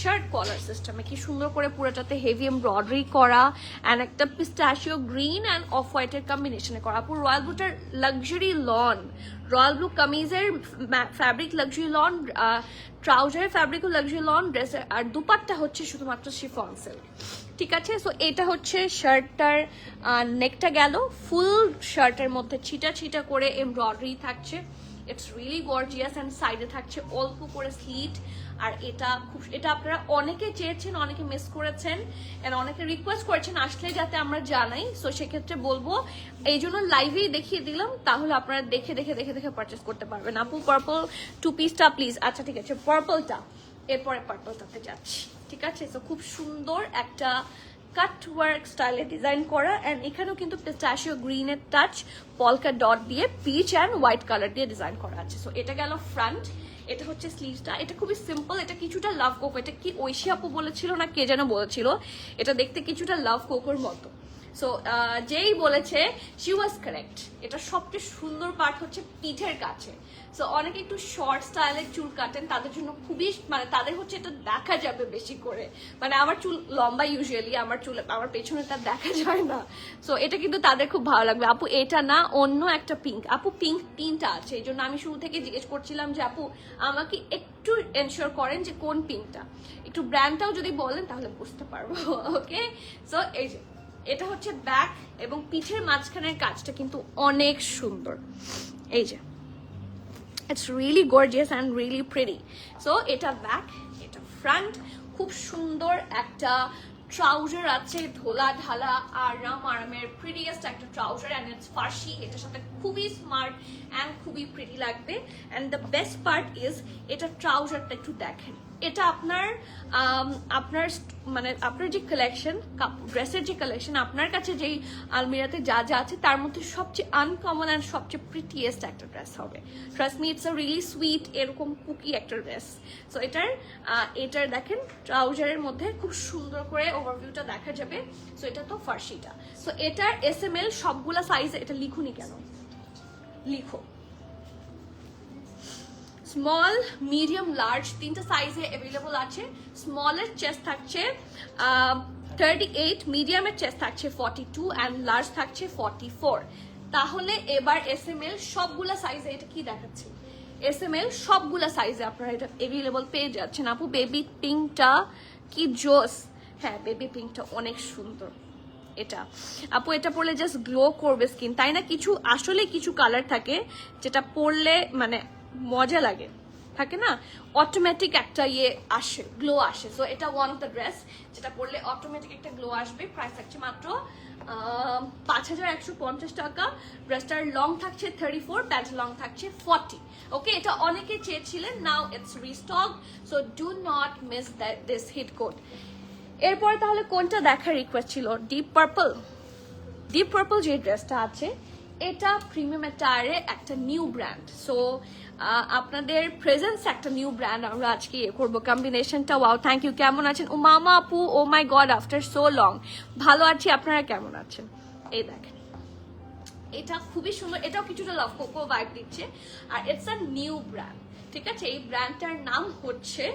শার্ট কলার সিস্টেমে কি সুন্দর করে পুরোটাতে হেভি এমব্রয়ডারি করা অ্যান্ড একটা পিস্টাশিও গ্রিন অ্যান্ড অফ হোয়াইটের কম্বিনেশনে করা। পুরো রয়্যাল ব্লুটার লাক্সারি লন, রয়্যাল ব্লু কামিজের ফ্যাব্রিক লাক্সারি লন, ট্রাউজারের ফ্যাব্রিকও লাক্সারি লন, ড্রেসের আর দুপাট্টা হচ্ছে শুধুমাত্র শিফন সিল্ক, ঠিক আছে? সো এটা হচ্ছে শার্টটার নেকটা গেল, ফুল শার্টের মধ্যে ছিটা ছিটা করে এমব্রয়ডারি থাকছে। ইটস রিয়েলি গর্জিয়াস অ্যান্ড সাইডে থাকছে অল্প করে স্লিট। আর এটা আপনারা অনেকে চেয়েছেন, অনেকে মিস করেছেন এন্ড অনেকে রিকোয়েস্ট করেছেন আসলে যাতে আমরা জানাই। সো সেক্ষেত্রে বলবো এই জন্য লাইভেই দেখিয়ে দিলাম, তাহলে আপনারা দেখে দেখে দেখে দেখে পারচেস করতে পারবেন। আপু পার্পল 2 পিসটা প্লিজ। আচ্ছা ঠিক আছে, পার্পলটা, এরপরে পার্পলটাতে যাচ্ছি, ঠিক আছে? সো খুব সুন্দর একটা কাট ওয়ার্ক স্টাইলে ডিজাইন করা অ্যান্ড এখানেও কিন্তু পিস্টাশিও গ্রিনের টাচ পলকা ডট দিয়ে পিচ অ্যান্ড হোয়াইট কালার দিয়ে ডিজাইন করা আছে। সো এটা গেল ফ্রন্ট। এটা হচ্ছে স্লিভসটা, এটা খুবই সিম্পল, এটা কিছুটা লাভ কোকো, এটা কি ঐশী আপু বলেছিল না কে যেন বলেছিল, এটা দেখতে কিছুটা লাভ কোকোর মতো। সো যেই বলেছে শি ওয়াজ কারেক্ট। এটা সবচেয়ে সুন্দর পার্ট হচ্ছে পিঠের কাছে। সো অনেকে একটু শর্ট স্টাইলের চুল কাটেন, তাদের জন্য খুবই মানে তাদের হচ্ছে এটা দেখা যাবে বেশি করে, মানে আমার চুল লম্বা ইউজুয়ালি, আমার পেছনেটা দেখা যায় না। সো এটা কিন্তু তাদের খুব ভালো লাগবে। আপু এটা না অন্য একটা পিঙ্ক, আপু পিঙ্ক 3টা আছে, এই জন্য আমি শুরু থেকে জিজ্ঞেস করছিলাম যে আপু আমাকে একটু এনশিওর করেন যে কোন পিঙ্কটা, একটু ব্র্যান্ডটাও যদি বলেন তাহলে বুঝতে পারবো। ওকে, সো এই যে এটা হচ্ছে ব্যাক এবং পিঠের মাঝখানের কাজটা কিন্তু অনেক সুন্দর। এই যে it's really gorgeous and really pretty. So এটা ব্যাক, এটা ফ্রন্ট। খুব সুন্দর একটা ট্রাউজার আছে, ধোলা ঢালা আরামের প্রিটিয়েস্ট একটা ট্রাউজার অ্যান্ড ইটস ফার্সি। এটার সাথে খুবই স্মার্ট অ্যান্ড খুবই প্রিটি লাগবে। And the best part is এটা ট্রাউজারটা একটু দেখেন, এটা আপনার আপনার মানে আপনার যে কালেকশন, ড্রেসের যে কালেকশন, আপনার কাছে যেই আলমিরাতে যা যা আছে তার মধ্যে সবচেয়ে আনকমন অ্যান্ড সবচেয়ে প্রিটিয়েস্ট একটা ড্রেস হবে। Trust me, it's a really sweet, এরকম কুকি একটা ড্রেস। সো এটার দেখেন ট্রাউজারের মধ্যে খুব সুন্দর করে ওভারভিউটা দেখা যাবে। সো এটা তো ফার্সিটা। সো এটার SML সবগুলা সাইজে, এটা লিখুনি কেন, লিখো। স্মল, মিডিয়াম, লার্জ তিনটা সাইজে অ্যাভেলেবল আছে। স্মলের চেস্ট থাকছে 38, মিডিয়ামের চেস্ট থাকছে 42 অ্যান্ড লার্জ থাকছে 44। তাহলে এবার SML সবগুলা সাইজে, এটা কি দেখাচ্ছে, SML সবগুলা সাইজে আপনারা এটা অ্যাভেলেবল পেয়ে যাচ্ছেন। আপু বেবি পিঙ্কটা কি জোস, হ্যাঁ বেবি পিঙ্কটা অনেক সুন্দর। এটা আপু এটা পরলে জাস্ট গ্লো করবে স্কিন, তাই না? কিছু আসলে কিছু কালার থাকে যেটা পরলে মানে মজা লাগে, থাকে না, অটোমেটিক একটা আসে, গ্লো আসে। সো এটা ওয়ান অফ দ্য ড্রেস যেটা পরলে অটোমেটিক একটা গ্লো আসবে। প্রাইস থাকছে মাত্র 5150 টাকা। ড্রেসটার লং থাকছে 34, প্যান্ট লং থাকছে 40। ওকে, এটা অনেকে চেয়েছিলেন, now it's restock, so do not miss this hit code. এরপরে তাহলে কোনটা দেখার রিকোয়েস্ট ছিল? ডিপ পার্পল যে ড্রেসটা আছে, এটা প্রিমিয়াম অ্যাটায়ারে একটা নিউ ব্র্যান্ড। সো আপনাদের প্রেজেন্স একটা নিউ ব্র্যান্ড আমরা আজকে করবো। কম্বিনেশনটা ওয়াও, থ্যাংক ইউ। কেমন আছেন ও মামা আপু? ও my god, after so long. ভালো আছি, আপনারা কেমন আছেন? এই দেখেন, এটা খুবই সুন্দর, এটাও কিছুটা লাভ কোকো ভাইব দিচ্ছে, আর ইটস আ নিউ ব্র্যান্ড। ঠিক আছে, এই ব্র্যান্ডটার নাম হচ্ছে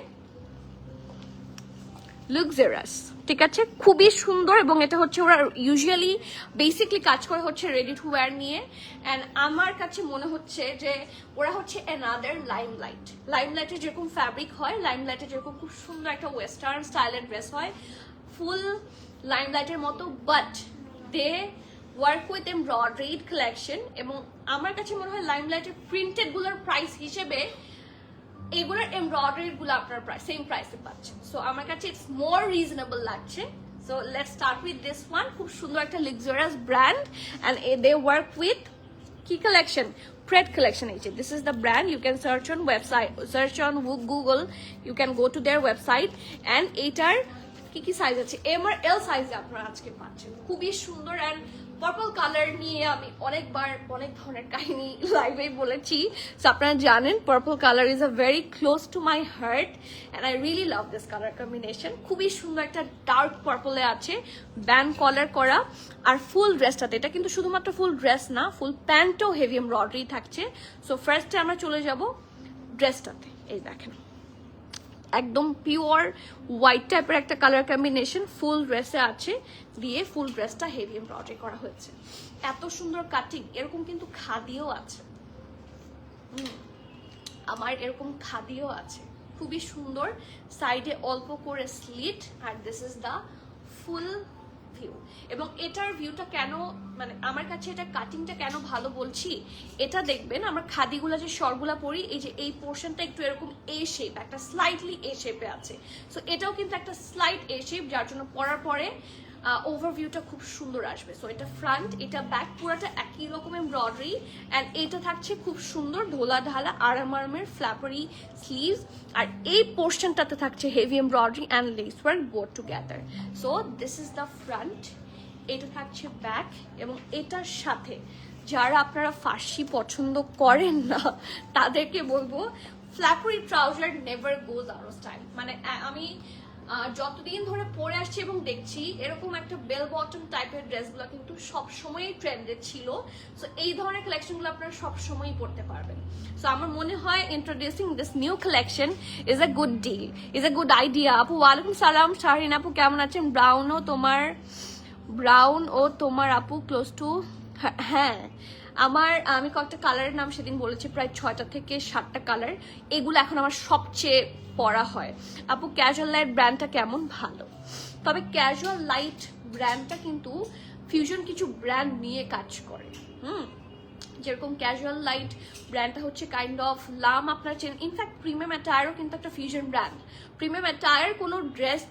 লুক্সারাস। ঠিক আছে, খুবই সুন্দর, এবং এটা হচ্ছে ওরা ইউজুয়ালি বেসিকলি কাজ করে হচ্ছে রেডি টু ওয়্যার নিয়ে। অ্যান্ড আমার কাছে মনে হচ্ছে যে ওরা হচ্ছে অ্যানাদার লাইমলাইটের যেরকম ফ্যাব্রিক হয়, লাইমলাইটে যেরকম খুব সুন্দর একটা ওয়েস্টার্ন স্টাইলের ড্রেস হয়, ফুল লাইমলাইটের মতো, but they work with embroidered collection. এবং আমার কাছে মনে হয় লাইমলাইটের প্রিন্টেড গুলোর প্রাইস হিসেবে এগুলোর এমব্রয়ডারি গুলো আপনার সেম প্রাইসে পাচ্ছেন। সো আমার কাছে ইটস মোর রিজনেবল লাগছে। So let's start with this one. খুব সুন্দর একটা luxurious brand, and they work with কি collection? Pred collection. This is the brand. You can search on website, search on Google. You can go to their website, and এটার কি size আছে? M আর L সাইজে আপনারা আজকে পাচ্ছেন। খুবই সুন্দর। অ্যান্ড পার্পল কালার নিয়ে আমি অনেকবার অনেক ধরনের কাহিনী লাইভে বলেছি, সো আপনারা জানেন purple colour is a very close to my heart, and I really love this colour combination. খুবই সুন্দর একটা ডার্ক পার্পলে আছে, ব্যান্ড কলার করা, আর ফুল ড্রেসটাতে, এটা কিন্তু শুধুমাত্র ফুল ড্রেস না, ফুল প্যান্টও হেভি এমব্রয়ডারি থাকছে। সো ফার্স্টে আমরা চলে যাব ড্রেসটাতে। এই দেখেন, একদম পিওর হোয়াইট টাইপের একটা কালার কম্বিনেশন ফুল ড্রেসে আছে, দিয়ে ফুল ড্রেসটা হেভি এমব্রয়ডারি করা হয়েছে। এত সুন্দর কাটিং, এরকম কিন্তু খাদিও আছে, আমার এরকম খাদিও আছে, খুবই সুন্দর। সাইডে অল্প করে স্লিট, আর this is the full view. এবং এটার ভিউটা কেন, মানে আমার কাছে এটা কাটিংটা কেন ভালো বলছি, এটা দেখবেন আমরা খাদিগুলা যে শর্টগুলা পরি, এই যে এই পোর্শনটা একটু এরকম এ শেপ, একটা স্লাইটলি এ শেপে আছে। সো এটাও কিন্তু একটা স্লাইট এ শেপ, যার জন্য পরার পরে ওভারভিউটা খুব সুন্দর আসবে। সো এটা ফ্রন্ট, এটা ব্যাক, পুরোটা একই রকম এমব্রয়ডারি, অ্যান্ড এটা থাকছে খুব সুন্দর ধোলা ঢালা আরামের ফ্ল্যাপারি স্লিভস, আর এই পোর্শনটাতে থাকছে heavy embroidery and less work both together. So this is the front, এটা থাকছে ব্যাক, এবং এটার সাথে যারা আপনারা ফার্সি পছন্দ করেন না তাদেরকে বলবো flappery trouser never goes out of style. মানে আমি যতদিন ধরে পরে আসছি এবং দেখছি, এরকম একটা বেল বটম টাইপের ড্রেসগুলো কিন্তু সবসময়ই ট্রেন্ডে ছিল। সো এই ধরনের কালেকশনগুলো আপনারা সবসময়ই পরতে পারবেন। সো আমার মনে হয় introducing this new collection is a good deal, is a good idea. আপু ওয়ালাইকুম সালাম, শাহরিন আপু কেমন আছেন? ব্রাউন ও তোমার আপু ক্লোজ টু, হ্যাঁ আমি কয়েকটা কালারের নাম সেদিন বলেছি, প্রায় 6টা থেকে 7টা কালার, এগুলো এখন আমার সবচেয়ে পরা হয়। আপু ক্যাজুয়াল লাইট ব্র্যান্ডটা কেমন? ভালো, তবে ক্যাজুয়াল লাইট ব্র্যান্ডটা কিন্তু ফিউশন কিছু ব্র্যান্ড নিয়ে কাজ করে। যেরকম ক্যাজুয়াল লাইট ব্র্যান্ডটা হচ্ছে কাইন্ড অফ লাম, আপনারা চেনেন। ইনফ্যাক্ট প্রিমিয়াম অ্যাটায়ারও কিন্তু একটা ফিউশন ব্র্যান্ড। প্রিমিয়াম অ্যাটায়ার কোনো ড্রেস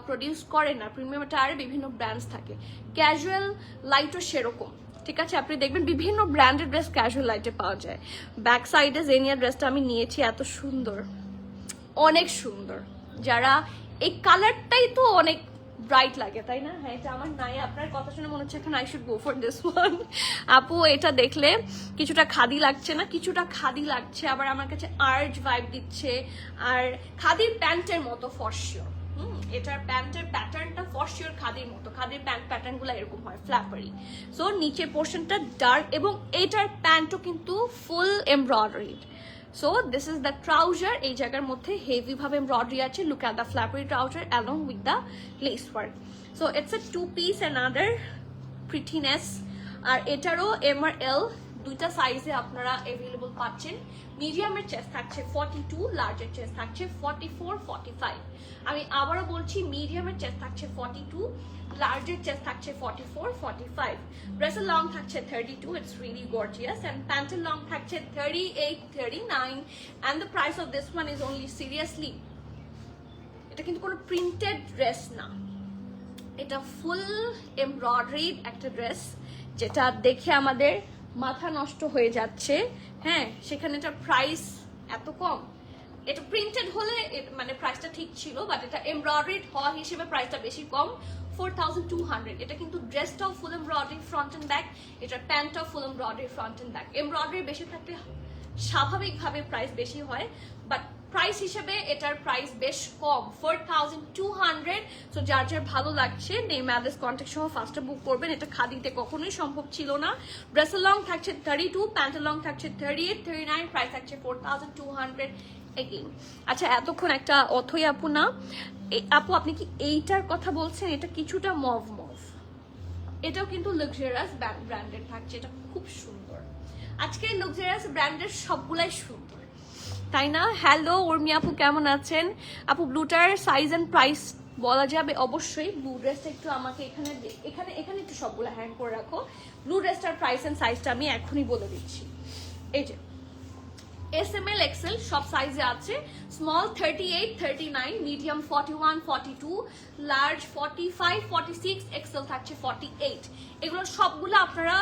প্রডিউস করে না, প্রিমিয়াম অ্যাটায়ারে বিভিন্ন ব্র্যান্ডস থাকে, ক্যাজুয়াল লাইটও সেরকম। ঠিক আছে, আপনি দেখবেন বিভিন্ন ব্র্যান্ডের ড্রেস ক্যাজুয়াল লাইটে পাওয়া যায়। ব্যাক সাইডে জেনিয়া ড্রেসটা আমি নিয়েছি, এত সুন্দর, অনেক সুন্দর। যারা এই কালারটাই তো অনেক ব্রাইট লাগে, তাই না? হ্যাঁ, এটা আমার নাই, আপনার কথা শুনে মনে হচ্ছে এখন I should go for this one. আপু এটা দেখলে কিছুটা খাদি লাগছে না? কিছুটা খাদি লাগছে, আবার আমার কাছে আর্জ ভাইব দিচ্ছে, আর খাদির প্যান্টের মতো ফর শিওর। এটার প্যান্টের প্যাটার্নটা ফর শিওর খাদির মতো। খাদির প্যান্ট প্যাটার্ন গুলো এরকম হয়, ফ্ল্যাপারি। সো নিচের পোর্শনটা ডার্ক, এবং এটার প্যান্টও কিন্তু ফুল embroidered. So this is the trouser, এই জায়গার মধ্যে হেভি ভাবে এমব্রয়ডারি আছে। Look at the flappy trouser along with the lace work. So it's a two piece, another prettiness. আর এটারও এম আর এল দুইটা সাইজে আপনারা अवेलेबल পাচ্ছেন। মিডিয়ামের চেস্ট থাকছে 42, লার্জের চেস্ট থাকছে 44, 45। আমি আবারও বলছি, মিডিয়ামের চেস্ট থাকছে 42, লার্জের চেস্ট থাকছে 44, 45। ড্রেসের লং থাকছে 32, it's really gorgeous, and প্যান্টের লং থাকছে 38, 39, and the price of this one is only, seriously, এটা কিন্তু কোনো প্রিন্টেড ড্রেস না, এটা ফুল এমব্রয়ডারিড একটা ড্রেস, যেটা দেখে আমাদের মাথা নষ্ট হয়ে যাচ্ছে। হ্যাঁ, সেখানে এটার প্রাইস এত কম। এটা প্রিন্টেড হলে মানে প্রাইসটা ঠিক ছিল, বাট এটা এমব্রয়ডারিড হওয়া হিসেবে প্রাইসটা বেশি কম, 4200। এটা কিন্তু ড্রেসটাও full embroidery front and back, এটার প্যান্টটাও full embroidery front and back. Embroidery বেশি থাকলে স্বাভাবিকভাবে প্রাইস বেশি হয়, বাট প্রাইস হিসেবে এটার প্রাইস বেশ কম, 4200। সো যার যার ভালো লাগছে নেম অ্যাড্রেস কন্ট্যাক্ট সহ ফার্স্টে বুক করবেন। এটা খাদিতে কখনোই সম্ভব ছিল না। ড্রেসের লং থাকছে 32, প্যান্টের লং থাকছে 38, 39, প্রাইস থাকছে 4200 এগেইন। আচ্ছা, এতক্ষণ একটা অথই আপু না, আপু আপনি কি এইটার কথা বলছেন? এটা কিছুটা মভ মভ, এটাও কিন্তু লাক্সারিয়াস ব্র্যান্ডের থাকছে, এটা খুব সুন্দর। আজকে লাক্সারিয়াস ব্র্যান্ডের সবগুলাই সুন্দর, তাই না? হ্যালো উর্মি আপু, কেমন আছেন? আপু ব্লুটার সাইজ এন্ড প্রাইস বলা যাবে? অবশ্যই। ব্লু ড্রেসটা একটু আমাকে এখানে এখানে এখানে একটু সবগুলো হ্যাং করে রাখো। ব্লু ড্রেসটার প্রাইস এন্ড সাইজটা আমি এখনই বলে দিচ্ছি। এই যে SML XL সব সাইজে আছে। স্মল 38, 39, মিডিয়াম 41, 42, লার্জ 45, 46, এক্সেল থাকছে 48। এগুলো সবগুলো আপনারা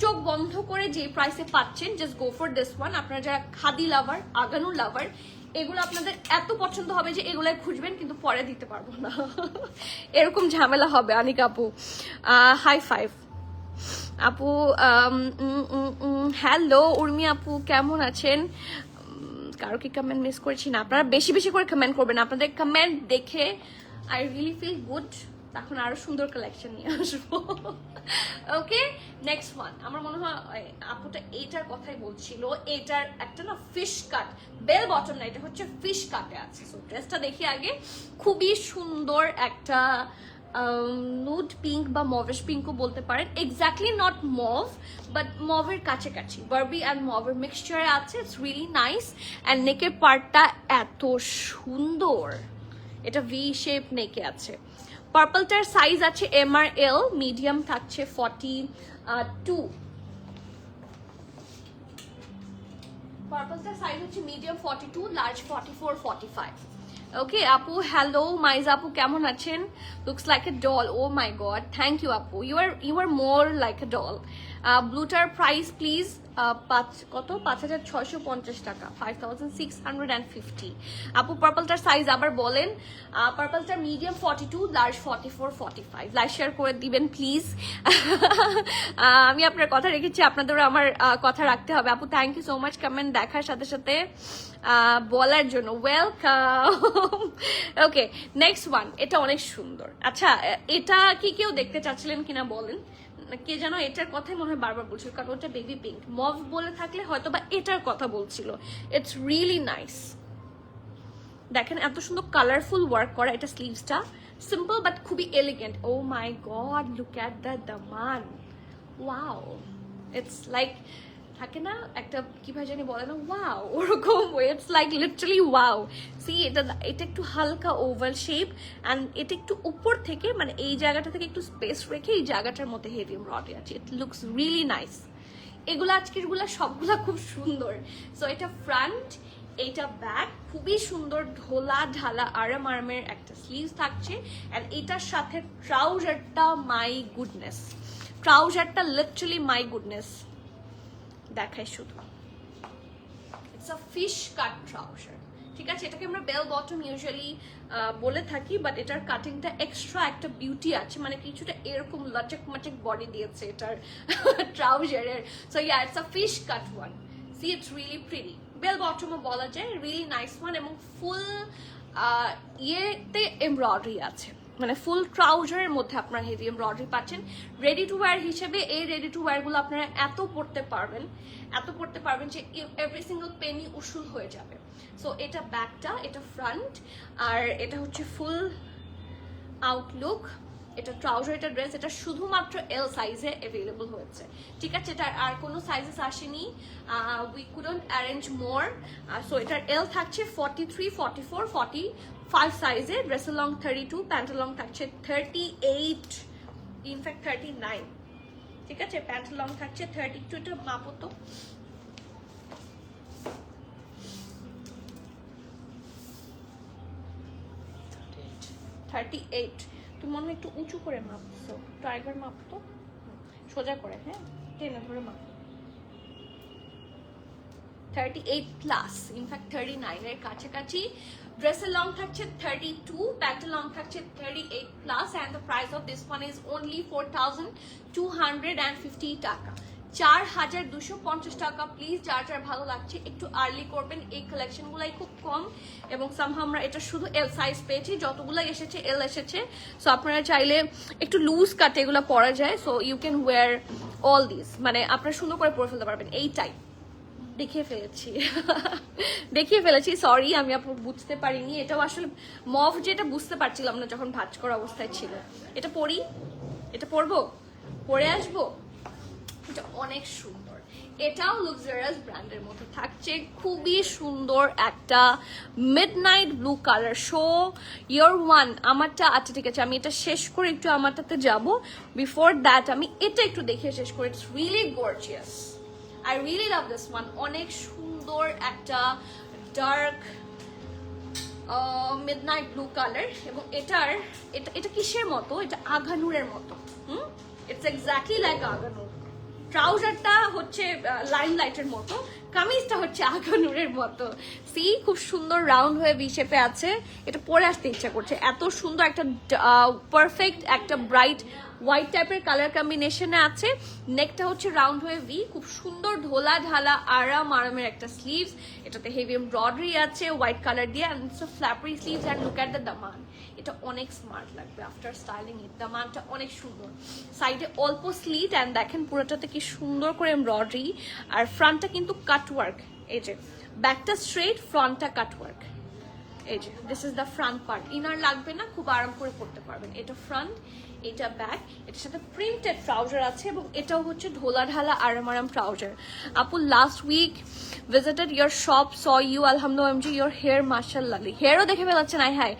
চোখ বন্ধ করে যে প্রাইসে পাচ্ছেন, just go for this one. আপনারা যারা খাদি লাভার, আগানু লাভার, এগুলো আপনাদের এত পছন্দ হবে যে এগুলাই খুঁজবেন, কিন্তু পরে দিতে পারবো না, এরকম ঝামেলা হবে। আনিক আপু হাই ফাইভ। আপু হ্যালো উর্মি আপু, কেমন আছেন? কারো কি কমেন্ট মিস করেছি না? আপনারা বেশি বেশি করে কমেন্ট করবেন, আপনাদের কমেন্ট দেখে আই রিয়েলি ফিল গুড। তখন আরো সুন্দর কালেকশন নিয়ে আসবো। ওকে, নেক্সট ওয়ান। আমার মনে হয় আপুটা এইটার কথাই বলছিল, এটার একটা না ফিশ কাট, বেল বটম না, এটা হচ্ছে ফিশ কাটে আছে। সো ড্রেসটা দেখি আগে, খুবই সুন্দর একটা নুড পিঙ্ক বা মভিশ পিঙ্কও বলতে পারেন। এক্স্যাক্টলি নট মভ, বাট মভের কাছাকাছি, বার্বি অ্যান্ড মভের মিক্সচারে আছে। It's really nice. অ্যান্ড নেকের পার্টটা এত সুন্দর, এটা ভি শেপ নেকে আছে। পার্পলটার সাইজ আছে MRL, মিডিয়াম থাকছে 42। পার্পলটার সাইজ হচ্ছে মিডিয়াম 42, লার্জ 44, 45। ওকে আপু, হ্যালো মাইজা আপু, কেমন আছেন? Looks like a doll. Oh my God, thank you আপু, you are more like a doll. ব্লুটার প্রাইস প্লিজ? কত? 5650 টাকা, 5650। আপু পার্পলটার সাইজ আবার বলেন। পার্পলটার মিডিয়াম 42, লার্জ 44, 45। লাইক শেয়ার করে দিবেন প্লিজ। আমি আপনার কথা রেখেছি, আপনাদেরও আমার কথা রাখতে হবে। আপু thank you so much comment দেখার সাথে সাথে বলার জন্য। ওয়েলকাম। Okay, next one. এটা অনেক সুন্দর। আচ্ছা, এটা কি কেউ দেখতে চাচ্ছিলেন কিনা বলেন? কে যেন এটার কথাই মনে হয় বারবার বলছিল, কারণ ওটা বেবি পিঙ্ক। মভ বলে থাকলে হয়তো বা এটার কথা বলছিল। It's really nice. দেখেন এত সুন্দর কালারফুল ওয়ার্ক করা। এটা স্লিভসটা সিম্পল বাট খুবই elegant. Oh my God, look at the দামান। ওয়াও, ইটস লাইক থাকে না একটা কিভাবে জানি বলে না, ওয়াও, ওরকম। It's like literally wow. See, এটা একটু হালকা ওভাল শেপ, অ্যান্ড এটা একটু উপর থেকে, মানে এই জায়গাটা থেকে একটু স্পেস রেখে এই জায়গাটার মধ্যে হেভি এমব্রয়ডারি আছে। It looks really nice. এগুলো আজকেরগুলো সবগুলা খুব সুন্দর। সো এটা ফ্রন্ট, এইটা ব্যাক, খুবই সুন্দর ঢোলা ঢালা আরামের একটা স্লিভস থাকছে। অ্যান্ড এটার সাথে ট্রাউজারটা মাই গুডনেস, ট্রাউজারটা লিটারালি মাই গুডনেস। দেখাই শুধু, it's a fish cut trouser. ঠিক আছে, এটাকে আমরা বেল বটম ইউজুয়ালি বলে থাকি, বাট এটার কাটিংটা এক্সট্রা একটা বিউটি আছে, মানে কিছুটা এরকম লচক মচক বডি দিয়েছে এটার ট্রাউজারের। So yeah, it's a fish cut one, see it's really pretty, bell বটমও বলা যায়, রিয়েলি নাইস ওয়ান, এবং ফুল ইয়েতে এমব্রয়ডারি আছে, মানে ফুল ট্রাউজারের মধ্যে আপনারা হেভি এমব্রয়ডারি পাচ্ছেন। রেডি টু ওয়্যার হিসেবে এই রেডি টু ওয়্যারগুলো আপনারা এত পড়তে পারবেন যে এভরি সিঙ্গল পেনি উসুল হয়ে যাবে। সো এটা ব্যাকটা, এটা ফ্রন্ট, আর এটা হচ্ছে ফুল আউটলুক। এটা ট্রাউজার, এটা ড্রেস, এটা শুধুমাত্র এল সাইজে অ্যাভেলেবল হয়েছে, ঠিক আছে, এটার আর কোনো সাইজেস আসেনি, we couldn't arrange more. So এটার এল থাকছে 43, 44, 45 সাইজে, ড্রেসের লং 32, প্যান্টের লং থাকছে 38, ইনফ্যাক্ট 39, ঠিক আছে, প্যান্টের লং থাকছে 32, এটা মাপো তো, 38, তুমি মনে হয় একটু উঁচু করে মাপছো, তো আরেকবার মাপতো, সোজা করে, হ্যাঁ, টেনে ধরে মাপ, 38 প্লাস, ইনফ্যাক্ট 39 এর কাছাকাছি। ড্রেসের লং থাকছে 32, প্যান্টের লং থাকছে 38 plus, and the price of this one is only 4250 টাকা, 4250 টাকা। প্লিজ যার যার ভালো লাগছে একটু আর্লি করবেন, এই কালেকশনগুলাই খুব কম, এবং সামহাও আমরা এটা শুধু এল সাইজ পেয়েছি, যতগুলাই এসেছে এল এসেছে। সো আপনারা চাইলে একটু লুজ কাটে এগুলো পরা যায়, so you can wear all this, মানে আপনারা সুন্দর করে পরে ফেলতে পারবেন। এইটাই দেখিয়ে ফেলেছি, সরি, আমি আপু বুঝতে পারিনি, এটাও আসলে মভ, যেটা বুঝতে পারছিলাম না যখন ভাঁজ করা অবস্থায় ছিল। এটা পরি, এটা পরবো, পরে আসবো, এটা অনেক সুন্দর, এটাও লুক্সারিয়াস ব্র্যান্ডের মধ্যে থাকছে, খুবই সুন্দর একটা মিডনাইট ব্লু কালার। শো ইয়ার ওয়ান, আমারটা, আচ্ছা ঠিক আছে, আমি এটা শেষ করে একটু আমারটাতে যাব, বিফোর দ্যাট আমি এটা একটু দেখে শেষ করি। It's really gorgeous, I really love this one, অনেক সুন্দর একটা ডার্ক মিডনাইট ব্লু কালার, এবং এটা কিসের মতো, এটা আগানুরের মতো, ইটস এক্স্যাক্টলি লাইক আগানুর। ট্রাউজারটা হচ্ছে লাইম লাইটের মতো, কামিজটা হচ্ছে আগানুরের মতো। সি, খুব সুন্দর রাউন্ড হয়ে ভি শেপে আছে, এটা পরে আসতে ইচ্ছা করছে, এত সুন্দর একটা পারফেক্ট একটা ব্রাইট হোয়াইট টাইপের কালার কম্বিনেশনে আছে। নেকটা হচ্ছে রাউন্ড হয়ে ভি, খুব সুন্দর ধোলা ঢালা আরামের একটা স্লিভস, এটাতে হেভি এমব্রয়ডারি আছে হোয়াইট কালার দিয়ে, and it's a flappery sleeves, and look at the daman, এটা অনেক স্মার্ট লাগবে আফটার স্টাইলিং ইট, দামানটা অনেক সুন্দর, সাইডে অল্প স্লিট, এন্ড দেখেন পুরোটাতে কি সুন্দর করে এমব্রয়ডারি, আর ফ্রন্টটা কিন্তু কাটওয়ার্ক, এই যে ব্যাকটা স্ট্রেট, ফ্রন্টটা কাটওয়ার্ক, এই যে this is the front part, inner লাগবে না, খুব আরাম করে পড়তে পারবেন। এটা ফ্রন্ট, এটা ব্যাক, এটার সাথে প্রিন্টেড ট্রাউজার আছে, এবং এটাও হচ্ছে ঢোলা ঢালা আরাম ট্রাউজার। আপু last week visited your shop, saw you, আলহামদুলিল্লাহ, ইয়োর হেয়ার মাশাআল্লাহ, হেয়ারও দেখে ফেলাচ্ছেন, আই হাই,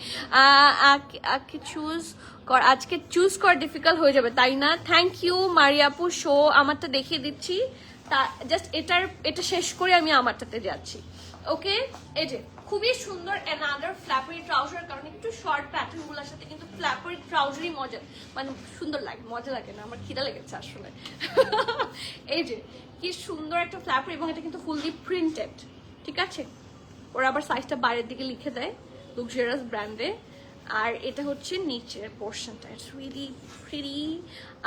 চুজ কর, আজকে চুজ করা ডিফিকাল্ট হয়ে যাবে তাই না? থ্যাংক ইউ মারিয়া আপু, শো আমারটা দেখিয়ে দিচ্ছি, তা জাস্ট এটা শেষ করে আমি আমারটাতে যাচ্ছি। ওকে, এই যে খুবই সুন্দর অ্যানাদার ফ্ল্যাপারি ট্রাউজার, কারণ একটু শর্ট প্যাটার্ন গুলোর সাথে কিন্তু ফ্ল্যাপারি ট্রাউজারই মজা, মানে সুন্দর লাগে, মজা লাগে না, আমার খিদা লেগেছে আসলে। এই যে কি সুন্দর একটা ফ্ল্যাপারি, এবং এটা কিন্তু ফুললি প্রিন্টেড, ঠিক আছে, ওরা আবার সাইজটা বাইরের দিকে লিখে দেয় লুক্সারিয়াস ব্র্যান্ডে। আর এটা হচ্ছে নিচের পোর্শনটা, ইটস রিয়েলি প্রিটি,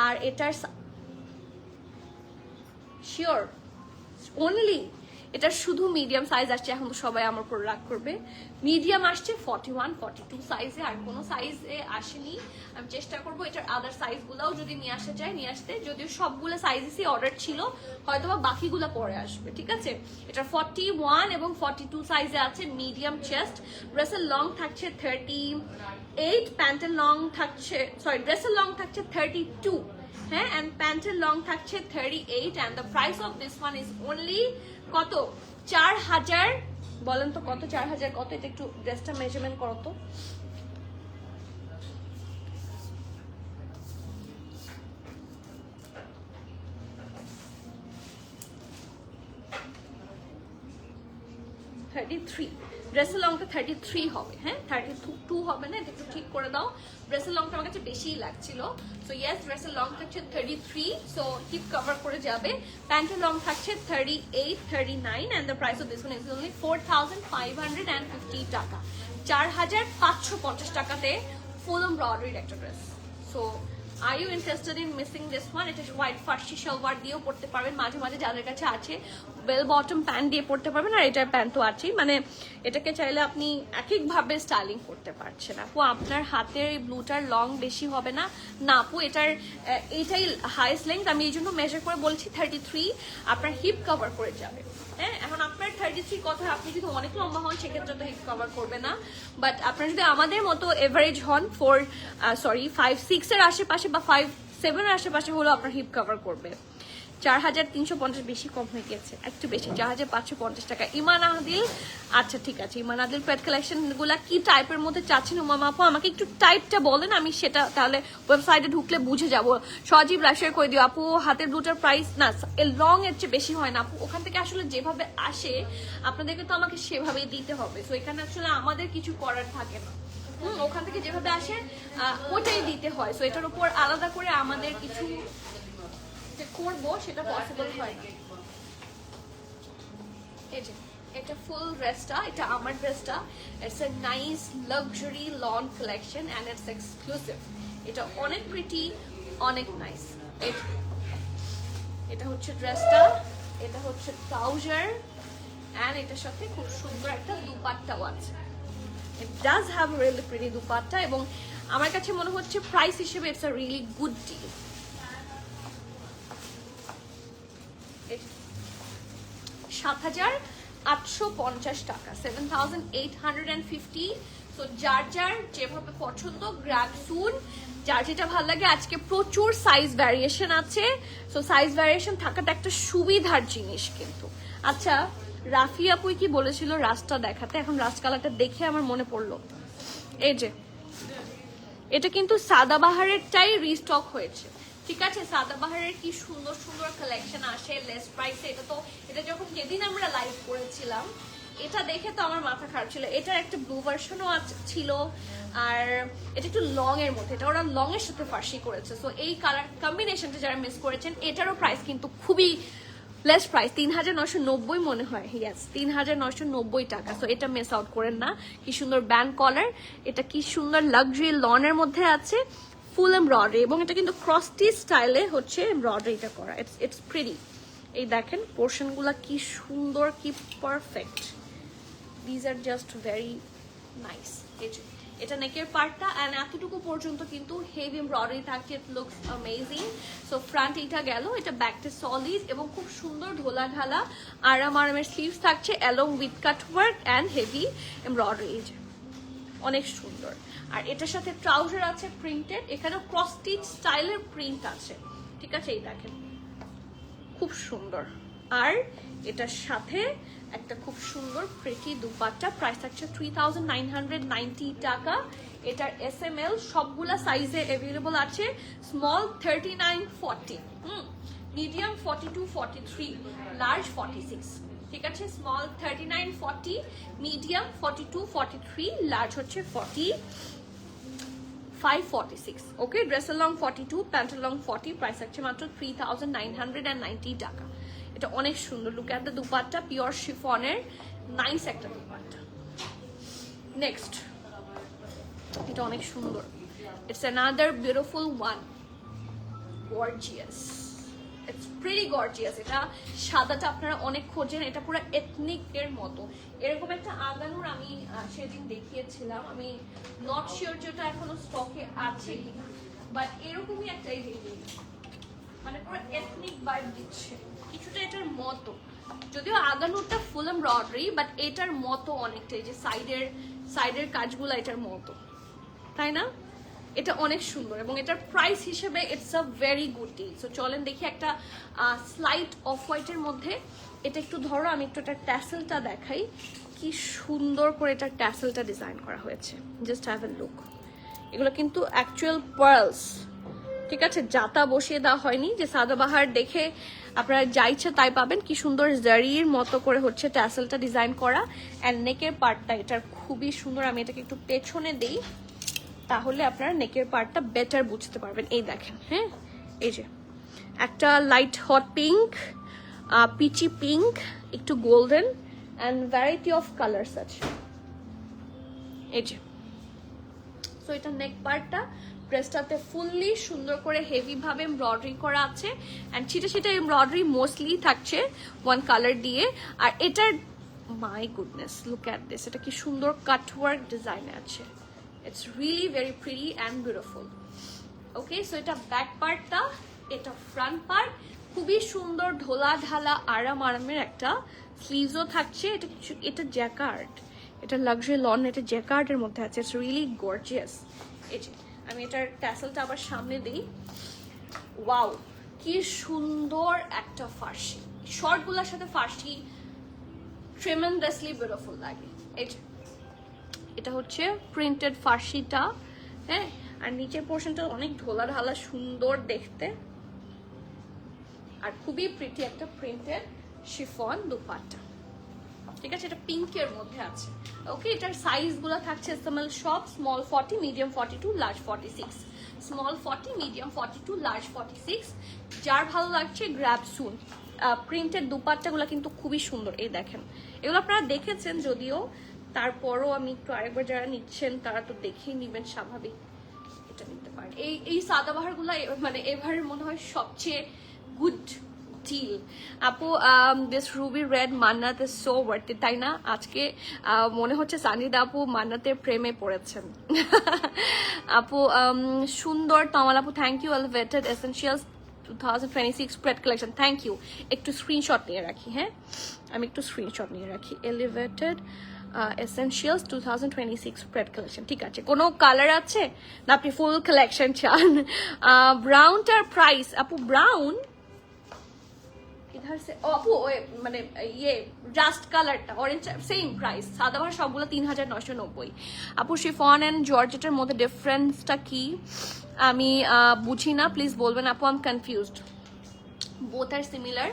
আর এটার শিওর অনলি এটা শুধু মিডিয়াম সাইজ আসছে, এখন তো সবাই আমার উপর রাগ করবে, মিডিয়াম আসছে 41, 42 সাইজে, আর কোনো সাইজে আসেনি। আমি চেষ্টা করবো এটার আদার সাইজগুলোও যদি নিয়ে আসা যায় নিয়ে আসতে, যদিও সবগুলো সাইজেসই অর্ডার ছিল, হয়তো বা বাকিগুলো পরে আসবে, ঠিক আছে। এটা 41 এবং 42 সাইজে আছে, মিডিয়াম চেস্ট, ড্রেসের লং থাকছে 38, প্যান্টের লং থাকছে, সরি ড্রেসের লং থাকছে 32, হ্যাঁ, এন্ড প্যান্টের লং থাকছে 38, and the price of this one is only কত, 4000, বলেন তো কত, 4000 কত, এটা একটু ড্রেসটা মেজারমেন্ট করো তো, ড্রেসের লংটা 33 হবে, হ্যাঁ 32 টু হবে না, এটা একটু ঠিক করে দাও। ড্রেসের লংটা আমার কাছে বেশিই লাগছিল। সো ইয়েস, ড্রেসের লং থাকছে 33, সো হিপ কভার করে যাবে। প্যান্টের লং থাকছে 38, 39 and the price of this one is only 4550 টাকা। 4550 টাকাতে ফুল এমব্রয়ডারির একটা dress. So are you interested in missing this one? এটা হোয়াইট ফার্সি সালোয়ার দিয়েও পড়তে পারবেন, মাঝে মাঝে যাদের কাছে আছে বেল বটম প্যান্ট দিয়ে পড়তে পারবেন, আর এটার প্যান্ট তো আছেই। মানে এটাকে চাইলে আপনি এক একভাবে স্টাইলিং করতে পারছেন। আপু আপনার হাতের এই ব্লুটার লং বেশি হবে না? না আপু, এইটাই হাইস্ট লেন্থ, আমি এই জন্য মেজার করে বলছি 33। আপনার হিপ কভার করে যাবে। হ্যাঁ, এখন আপনার 33 কথা, আপনি যদি অনেক লম্বা হন সেক্ষেত্রে তো হিপ কভার করবে না, বাট আপনার যদি আমাদের মতো এভারেজ হন 5-6 এর আশেপাশে বা 5-7 এর আশেপাশে হলো আপনার হিপ কভার করবে। 4350 বেশি কম হয়ে গেছে, একটু বেশি, 4550 টাকা। ইমান আদিল, আচ্ছা ঠিক আছে। ইমান আদিল পেট কালেকশন গুলা কি টাইপের মধ্যে চাচ্ছেন উমামা আপু? আমাকে একটু টাইপটা বলেন, আমি সেটা তাহলে ওয়েবসাইটে ঢুকলে বুঝে যাবো। সজীব রাশের কই দিও আপু, হাতের ব্লুটার প্রাইস না লং এর চেয়ে বেশি হয় না আপু, ওখান থেকে আসলে যেভাবে আসে আপনাদেরকে তো আমাকে সেভাবেই দিতে হবে। তো এখানে আসলে আমাদের কিছু করার থাকে না, ওখান থেকে যেভাবে আসে ওটাই দিতে হয়। সো এটার উপর আলাদা করে আমাদের কিছু যে করবো সেটা পসিবল হয় না। এই যে এটা ফুল ড্রেসটা, এটা আমার ড্রেসটা, it's a nice luxury lawn collection and it's exclusive. এটা অনেক প্রিটি, অনেক নাইস। এটা হচ্ছে ড্রেসটা, এটা হচ্ছে ট্রাউজার এন্ড এটার সাথে খুব সুন্দর একটা দুপাট্টাও আছে। It does have really pretty dupatta, এবং আমার কাছে মনে হচ্ছে প্রাইস হিসেবে it's a really good deal. 7850 টাকা, 7850। তো যার যার যেভাবে পছন্দ গ্র্যাব সুন, যার যেটা ভালো লাগে। আজকে প্রচুর সাইজ ভ্যারিয়েশন আছে, সো সাইজ ভ্যারিয়েশন থাকাটা একটা সুবিধার জিনিস কিন্তু। আচ্ছা, রাফি আপুই কি বলেছিল রাস্তা দেখাতে, এখন রাস্ট কালারটা দেখে আমার মনে পড়লো। এই যে এটা কিন্তু সাদাবাহারেরটাই রিস্টক হয়েছে, ঠিক আছে? সাদাবাহারের কি সুন্দর সুন্দর কালেকশন আসে লেস প্রাইসে। এটা যখন যেদিন আমরা লাইভ করেছিলাম, এটা দেখে তো আমার মাথা খারাপ ছিল। এটার একটা ব্লু ভার্সনও ছিল, আর এটা একটু লং এর মধ্যে, এটা ওরা লং এর সাথে ফার্সি করেছে। সো এই কালার কম্বিনেশনটা যারা মিস করেছেন, এটারও প্রাইস কিন্তু খুবই লেস প্রাইস, 3990 মনে হয়। ইয়েস, 3990 টাকা। সো এটা মিস আউট করেন না। কি সুন্দর ব্যান্ড কলার, এটা কি সুন্দর লাক্সারি লনের মধ্যে আছে, ফুল এমব্রয়ডারি, এবং এটা কিন্তু ক্রসটি স্টাইলে হচ্ছে এমব্রয়ডারিটা করা। It's pretty. এই দেখেন পোর্শন গুলা কি সুন্দর, কি perfect. These are just very nice. এটা নেকের পার্টটা, এন্ড এতটুকু পর্যন্ত কিন্তু হেভি এমব্রয়ডারি থাকছে। It looks amazing. So front এটা গেল, এটা ব্যাকটা সলিড এবং খুব সুন্দর ঢোলা ঢালা আরামের স্লিভস থাকছে, along with cut work and heavy embroidery, অনেক সুন্দর। আর এটার সাথে ট্রাউজার আছে প্রিন্টেড, এখানে ক্রস স্টিচ স্টাইলের প্রিন্ট আছে, ঠিক আছে? এই দেখেন খুব সুন্দর। আর এটার সাথে একটা খুব সুন্দর প্রিটি দুপাট্টা, প্রাইস থাকছে 3990 টাকা। এটার SML সবগুলা সাইজে অ্যাভেলেবল আছে। স্মল 39-40, মিডিয়াম 42-43, লার্জ 46, ঠিক আছে? স্মল 39-40, মিডিয়াম 42-43, লার্জ হচ্ছে 45-46। ওকে, ড্রেসের লং 42, প্যান্টের লং 40, প্রাইস আছে মাত্র 3990 টাকা। এটা অনেক সুন্দর। Look at the dupatta, pure শিফনের নাইস একটা দুপাট্টা। নেক্সট, এটা অনেক সুন্দর। It's another beautiful one, gorgeous, it's pretty gorgeous. এটা সাদাটা আপনারা অনেক খোঁজেন, এটা পুরো এথনিক এর মতো। এরকম একটা আগানুর আমি সেদিন দেখিয়েছিলাম, আমি নট শিওর যেটা এখনো স্টকে আছে কিনা, বাট এরকমই একটা মানে পুরো এথনিক ভাইব দিচ্ছে কিছুটা এটার মতো। যদিও আগানুরটা ফুল এমব্রয়ডারি, বাট এটার মতো অনেকটা, এই যে সাইডের কাজগুলো এটার মতো, তাই না? এটা অনেক সুন্দর, এবং এটার প্রাইস হিসেবে it's a very good deal. সো চলেন দেখি একটা স্লাইট অফ হোয়াইটের মধ্যে। এটা একটু ধরো, আমি একটু এটার ট্যাসেলটা দেখাই, কি সুন্দর করে এটার ট্যাসেলটা ডিজাইন করা হয়েছে। Just have a look. এগুলো কিন্তু অ্যাকচুয়াল পার্লস, ঠিক আছে, জাতা বসিয়ে দেওয়া হয়নি যে সাদাবাহার দেখে আপনারা যা ইচ্ছা তাই পাবেন। কি সুন্দর জারির মতো করে হচ্ছে ট্যাসেলটা ডিজাইন করা, অ্যান্ড নেকের পার্টটা এটার খুবই সুন্দর। আমি এটাকে একটু পেছনে দিই, তাহলে আপনারা নেকের পার্টটা বেটার বুঝতে পারবেন। এই দেখেন, হ্যাঁ, এই যে একটা light hot pink, peachy pink, একটু golden, and variety of colours আছে। এই যে, সো এটা নেক পার্টটা, ড্রেসটাতে ফুললি সুন্দর করে হেভি ভাবে এমব্রয়ডারি করা আছে, অ্যান্ড সেটা এমব্রয়ডারি মোস্টলি থাকছে ওয়ান কালার দিয়ে। আর এটার my goodness, look at this, এটা কি সুন্দর কাটওয়ার্ক ডিজাইন আছে। It's really very pretty and beautiful. Okay, so এটা ব্যাক পার্টটা, এটা ফ্রন্ট পার্ট, খুবই সুন্দর ঢোলা ঢালা আরামের একটা স্লিভসও থাকছে। এটা জ্যাকার্ড, এটা লাক্সারি লন, এটা জ্যাকার্ডের মধ্যে আছে। It's really gorgeous. এই যে আমি এটার ট্যাসেলটা আবার সামনে দিই। ওয়াও, কি সুন্দর একটা ফার্সি, শর্টগুলোর সাথে ফার্সি ট্রেমেন্ডাসলি বিউটিফুল লাগে। এই যে এটা হচ্ছে প্রিন্টেড ফার্সিটা, হ্যাঁ, আর নিচের পোর্শনটা অনেক ঢোলা ঢালা সুন্দর দেখতে, আর খুবই প্রিটি একটা প্রিন্টেড শিফন দুপাট্টা। ঠিক আছে, এটা পিঙ্কের মধ্যে আছে। ওকে, এটার সাইজ গুলো থাকছে এসএমএল সব, small 40, medium 42, large 46। Small 40, medium 42, large 46। যার ভালো লাগছে গ্র্যাব সুন। প্রিন্টেড দুপাট্টাগুলো কিন্তু খুবই সুন্দর। এই দেখেন, এগুলো আপনারা দেখেছেন যদিও, তারপরও আমি একটু আরেকবার, যারা নিচ্ছেন তারা তো দেখেই নিবেন, স্বাভাবিক, এটা নিতে পারেন। এই সাদাবাহারগুলো মানে এবারের মনে হয় সবচেয়ে গুড ডিল। আপু, this Ruby red Mannat is so worth it, তাই না? আজকে মনে হচ্ছে সানিদা আপু মান্নাতের প্রেমে পড়েছেন। আপু সুন্দর তমাল আপু, thank you. Elevated essentials 2026 spread collection, thank you. একটু স্ক্রিনশট নিয়ে রাখি, হ্যাঁ, আমি একটু স্ক্রিনশট নিয়ে রাখি। এলিভেটেড এসেনশিয়ালস 2026 স্প্রেড কালেকশন, ঠিক আছে। কোনো কালার আছে না আপনি ফুল কালেকশন চান? ব্রাউনটার প্রাইস আপু, ব্রাউন इधर से আপু মানে ইয়ে জাস্ট কালারটা অরেঞ্জ সেম প্রাইস, সাদাবাহার সবগুলো 3990। আপু শিফন এন্ড জর্জেটের মধ্যে ডিফারেন্সটা কি আমি বুঝি না, প্লিজ বলবেন আপু, I am confused. Both are similar,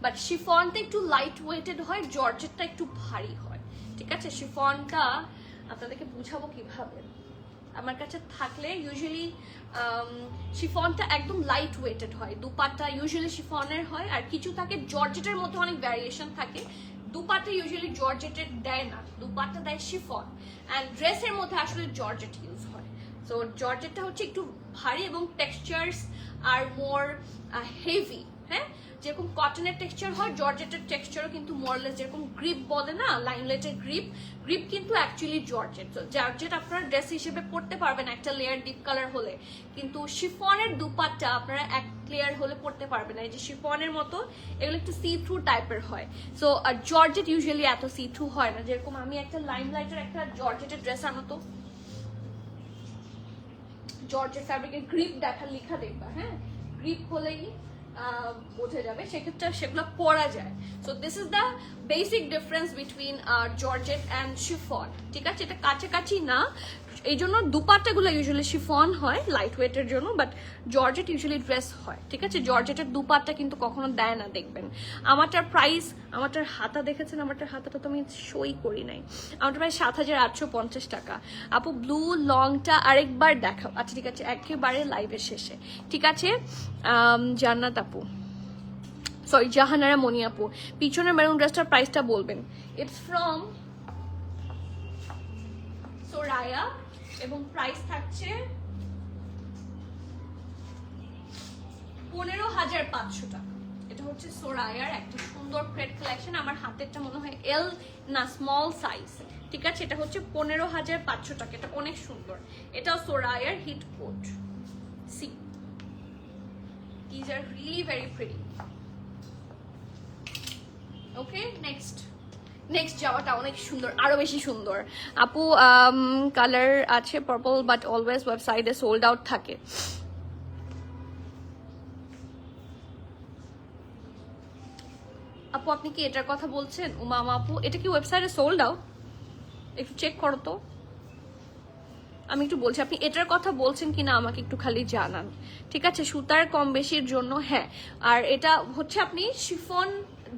but শিফনটা একটু লাইট ওয়েটেড হয়, জর্জেটটা একটু ভারী হয়। ঠিক আছে, শিফনটা আপনাদেরকে বুঝাবো কিভাবে, আমার কাছে থাকলে ইউজুয়ালি শিফনটা একদম লাইট ওয়েটেড হয়, দুপাট্টা ইউজুয়ালি শিফনের হয়, আর কিছু থাকে জর্জেটের মধ্যে অনেক ভ্যারিয়েশন থাকে। দুপাট্টা ইউজুয়ালি জর্জেটের দেয় না, দুপাট্টা দেয় শিফন, অ্যান্ড ড্রেসের মধ্যে আসলে জর্জেট ইউজ হয়। সো জর্জেটটা হচ্ছে একটু ভারী এবং টেক্সচার্স আর মোর হেভি, হ্যাঁ, যেরকম কটনের টেক্সচার হয়, জর্জেটের টেক্সচারও কিন্তু মোরলেস, যেরকম গ্রিপ বলে না, লাইমলাইটের গ্রিপ কিন্তু অ্যাকচুয়ালি জর্জেট। জর্জেট আপনারা ড্রেস হিসেবে পরতে পারবেন একটা লেয়ার ডিপ কালার হলে, কিন্তু শিফনের দুপাট্টা আপনারা এক লেয়ার হলে পরতে পারবেন না। এই যে শিফনের মতো এগুলো একটু সি থ্রু টাইপের হয়। সো জর্জেট ইউজুয়ালি এত সি থ্রু হয় না। যেরকম আমি একটা লাইমলাইটের একটা জর্জেটের ড্রেস আনতো, জর্জেট ফ্যাব্রিকের গ্রিপ লেখা দেখবা, হ্যাঁ, গ্রিপ হলেই বোঝা যাবে, সেক্ষেত্রে সেগুলো পরা যায়। So this is the basic difference between georgette and chiffon. ঠিক আছে, এটা কাছাকাছি না, এই জন্য দুপাট্টাগুলো ইউজুয়ালি শিফন হয় লাইট ওয়েটের জন্য, বাট জর্জেট ইউজুয়ালি ড্রেস হয়। ঠিক আছে, জর্জেটের দুপাট্টা কিন্তু কখনো দেয় না, দেখবেন। আমারটার প্রাইস, আমারটার হাতা দেখেছেন, আমারটার হাতাটা তো আমি সই করি নাই, আমারটা প্রায় 7850 টাকা। আপু ব্লু লংটা আরেকবার দেখাও। আচ্ছা ঠিক আছে, একেবারে লাইভের শেষে। ঠিক আছে, জান্নাত আপু, সরি জাহানারা মনি আপু, পিছনের মেরুন ড্রেসটার প্রাইসটা বলবেন। ইটস ফ্রম সোরায়া এবং প্রাইস থাকছে 15,500 টাকা। এটা হচ্ছে সোরায়ার একটা সুন্দর ক্রেড কালেকশন। আমার হাতেরটা মনে হয় এল না স্মল সাইজ। ঠিক আছে, এটা হচ্ছে 15,500 টাকা, এটা অনেক সুন্দর। এটাও সোরায়ার hit coat. See these are really very pretty. Okay, next যাওয়াটা অনেক সুন্দর, আরো বেশি সুন্দর। আপু কালার আছে পার্পল, বাট অলওয়েজ ওয়েবসাইটে সোল্ড আউট থাকে। আপু আপনি কি এটার কথা বলছেন? উমামা আপু, এটা কি ওয়েবসাইটে সোল্ড আউট? একটু চেক করো তো। আমি একটু বলছি, আপনি এটার কথা বলছেন কিনা আমাকে একটু খালি জানান, ঠিক আছে? সুতার কম বেশির জন্য হ্যাঁ। আর এটা হচ্ছে আপনি শিফন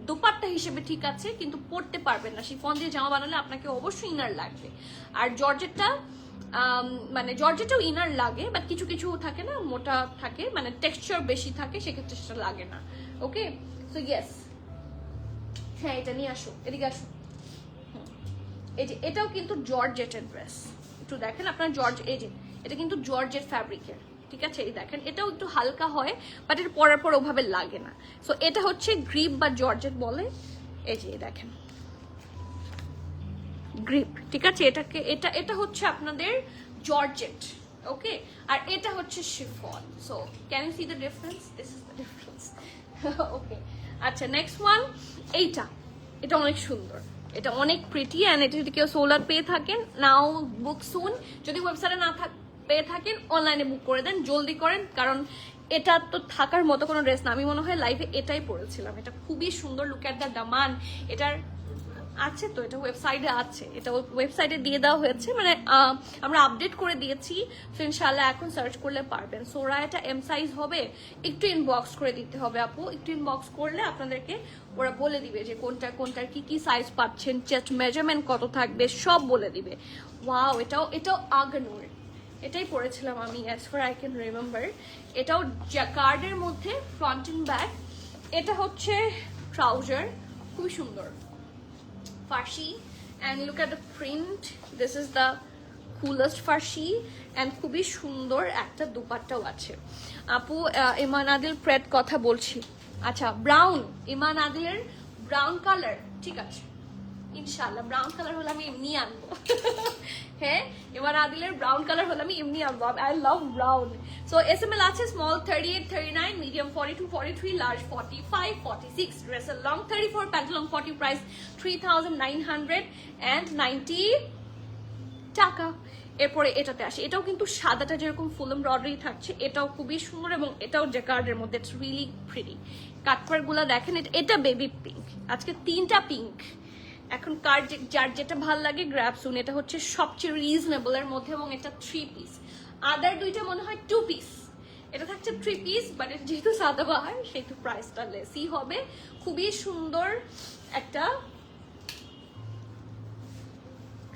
দোপাট্টা হিসেবে ঠিক আছে, কিন্তু পরতে পারবেন না। শিফন দিয়ে জামা বানালে আপনাকে অবশ্যই ইনার লাগবে। আর জর্জেটটা মানে জর্জেটাও ইনার লাগে, বাট কিছু কিছু থাকে না মোটা থাকে, মানে টেক্সচার বেশি থাকে, সেক্ষেত্রে সেটা লাগে না। ওকে, সো ইয়েস, হ্যাঁ এটা নিয়ে আসো, এদিকে আসো। এই যে এটাও কিন্তু জর্জেটের ড্রেস, একটু দেখেন আপনার জর্জ, এই যে এটা কিন্তু জর্জেট ফ্যাব্রিকের, ঠিক আছে? এই দেখেন এটাও একটু হালকা হয়, বাট এটা পরার পর ওভাবে লাগে না। সো এটা হচ্ছে গ্রিপ বা জর্জেট বলে। এই যে দেখেন গ্রিপ, ঠিক আছে? এটাকে এটা এটা হচ্ছে আপনাদের জর্জেট, ওকে? আর এটা হচ্ছে chiffon. So can you see the difference? This is the difference. Okay, আচ্ছা নেক্সট ওয়ান, এইটা, এটা অনেক সুন্দর, এটা অনেক প্রিটি। অ্যান্ড এটা যদি কেউ সোলার পেয়ে থাকেন, নাও বুক সুন। যদি ওয়েবসাইটে না পেয়ে থাকেন, অনলাইনে বুক করে দেন, জলদি করেন, কারণ এটা তো থাকার মতো কোনো ড্রেস না। আমি মনে হয় লাইফে এটাই পরেছিলাম। এটা খুবই সুন্দর, লুক অ্যাট দ্য দামান। এটার আছে তো, এটা ওয়েবসাইটে আছে, এটা ওয়েবসাইটে দিয়ে দেওয়া হয়েছে, মানে আমরা আপডেট করে দিয়েছি। তো ইনশাল্লাহ এখন সার্চ করলে পারবেন। সোরা এটা এম সাইজ হবে, একটু ইনবক্স করে দিতে হবে আপু, একটু ইনবক্স করলে আপনাদেরকে ওরা বলে দিবে যে কোনটার কি কি সাইজ পাচ্ছেন, চেস্ট মেজারমেন্ট কত থাকবে, সব বলে দিবে। ওয়াও, এটাও আগানুর, এটাই পরেছিলাম আমি, as far I can remember. এটাও জ্যাকার্ডের মধ্যে, ফ্রন্ট এন্ড ব্যাক। এটা হচ্ছে ট্রাউজার, খুবই সুন্দর farshi, and look at the print. This is the coolest farshi, and খুবই সুন্দর একটা দুপাট্টাও আছে। আপু ইমান আদিল প্রেড কথা বলছি, আচ্ছা ব্রাউন, ইমান আদিলের ব্রাউন কালার, ঠিক আছে ইনশাআল্লাহ। ব্রাউন কালার হলে আমি এমনি আনবো। হ্যাঁ, ইমান আদিলের ব্রাউন কালার হলে আমি এমনি আনবো, I love brown. So SML আছে স্মল 38, 39, মিডিয়াম 42, 43, লার্জ 45, 46, ড্রেসের লং 34, প্যান্ট লং 40, প্রাইস 3990 টাকা। এরপরে এটাতে আসে, এটাও কিন্তু সাদাটা যেরকম ফুল এমব্রয়ডারি থাকছে, এটাও খুবই সুন্দর, এবং এটাও জ্যাকার্ডের মধ্যে, ইটস রিয়েলি প্রিটি। কাটওয়ার্ক গুলা দেখেন, এটা বেবি পিঙ্ক, আজকে 3টা পিঙ্ক। এখন যার যেটা ভাল লাগে গ্র্যাব সুন। এটা হচ্ছে সবচেয়ে রিজনেবল এর মধ্যে, এবং এটা 3 পিস। আদার দুইটা মনে হয় 2 পিস, এটা থাকছে 3 পিস, বাট যেহেতু সাদাবাহার সেহেতু প্রাইসটা লেসই হবে। খুবই সুন্দর একটা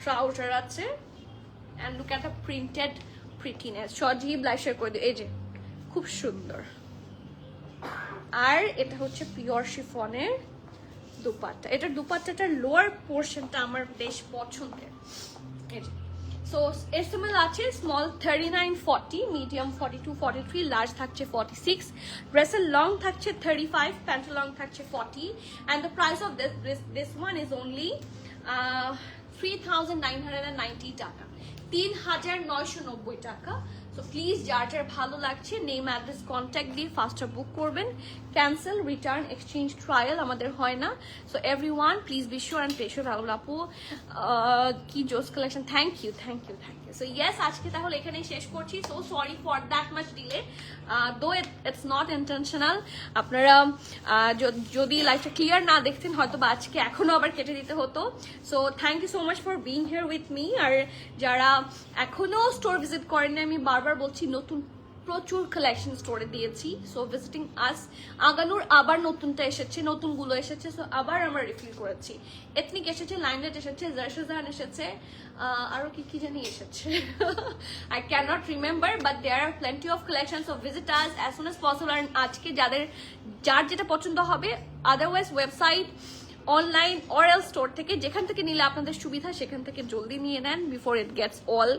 ট্রাউজার আছে, and look at the printed prettiness. Sajib like share করে দিও, এই যে খুব সুন্দর। আর এটা হচ্ছে পিওর শিফনের দুপাট্টা। এটার দুপাট্টাটার লোয়ার পোর্শনটা আমার বেশ পছন্দের। সো এসএমএল আছে স্মল 39, 40, মিডিয়াম 42, 43, লার্জ থাকছে 46, ড্রেসের লং থাকছে 35, প্যান্ট লং থাকছে 40, and the price of this one is only 3990 টাকা, 3990 টাকা। সো প্লিজ যার যার ভালো লাগছে, নেম অ্যাড্রেস কন্ট্যাক্ট দিয়ে ফাস্টার বুক করবেন। ক্যান্সেল, রিটার্ন, এক্সচেঞ্জ, ট্রায়াল আমাদের হয় না। So everyone please be sure and পেশো ভালো আপু, কি জোস collection, thank you. So yes, আজকে তাহলে এখানেই শেষ করছি। So sorry for that much delay, though it's not intentional. আপনারা যদি লাইফটা ক্লিয়ার না দেখতেন, হয়তো বা আজকে এখনো আবার কেটে দিতে হতো। So thank you so much for being here with me. আর যারা এখনো স্টোর ভিজিট করেননি, আমি বারবার বলছি, নতুন প্রচুর কালেকশন স্টোরে দিয়েছি। সো ভিজিটিং আস। আগানুর আবার নতুনটা এসেছে, নতুনগুলো এসেছে, সো আবার আমরা রিফিল করেছি। এথনিক এসেছে, লাইমলাইট এসেছে, জারশাজান এসেছে, আরো কি জানি এসেছে, I can not remember, but there are plenty of collection. So visit us as soon as possible. আর আজকে যার যেটা পছন্দ হবে, otherwise website, online or L store থেকে, যেখান থেকে নিলে আপনাদের সুবিধা সেখান থেকে জলদি নিয়ে নেন, before it gets all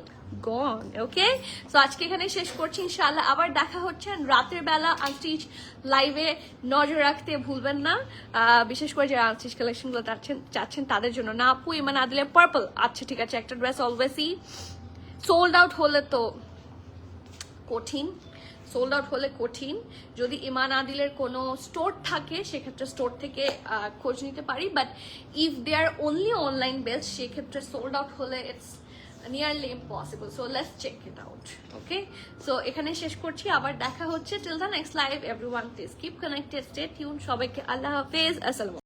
gone. Okay, so আজকে এখানে শেষ করছি। ইনশাআল্লাহ আবার দেখা হচ্ছে রাতের বেলা আনস্টিচ লাইভে। নজর রাখতে ভুলবেন না, বিশেষ করে যারা আনস্টিচ কালেকশনগুলো চাচ্ছেন তাদের জন্য। না আপু, ইমান আদিলের পার্পল, আচ্ছা ঠিক আছে, একটা ড্রেস অলওয়েজই সোল্ড আউট হলে তো কঠিন, যদি ইমান আদিলের কোনো স্টোর থাকে সেক্ষেত্রে স্টোর থেকে খোঁজ নিতে পারি, but if they are only online based, সেক্ষেত্রে সোল্ড আউট হলে it's nearly impossible. So let's check it out. Okay, so এখানে শেষ করছি, আবার দেখা হচ্ছে। Till the next live, everyone please keep connected, stay tune. সবাইকে আল্লাহ হাফেজ, আসসালাম।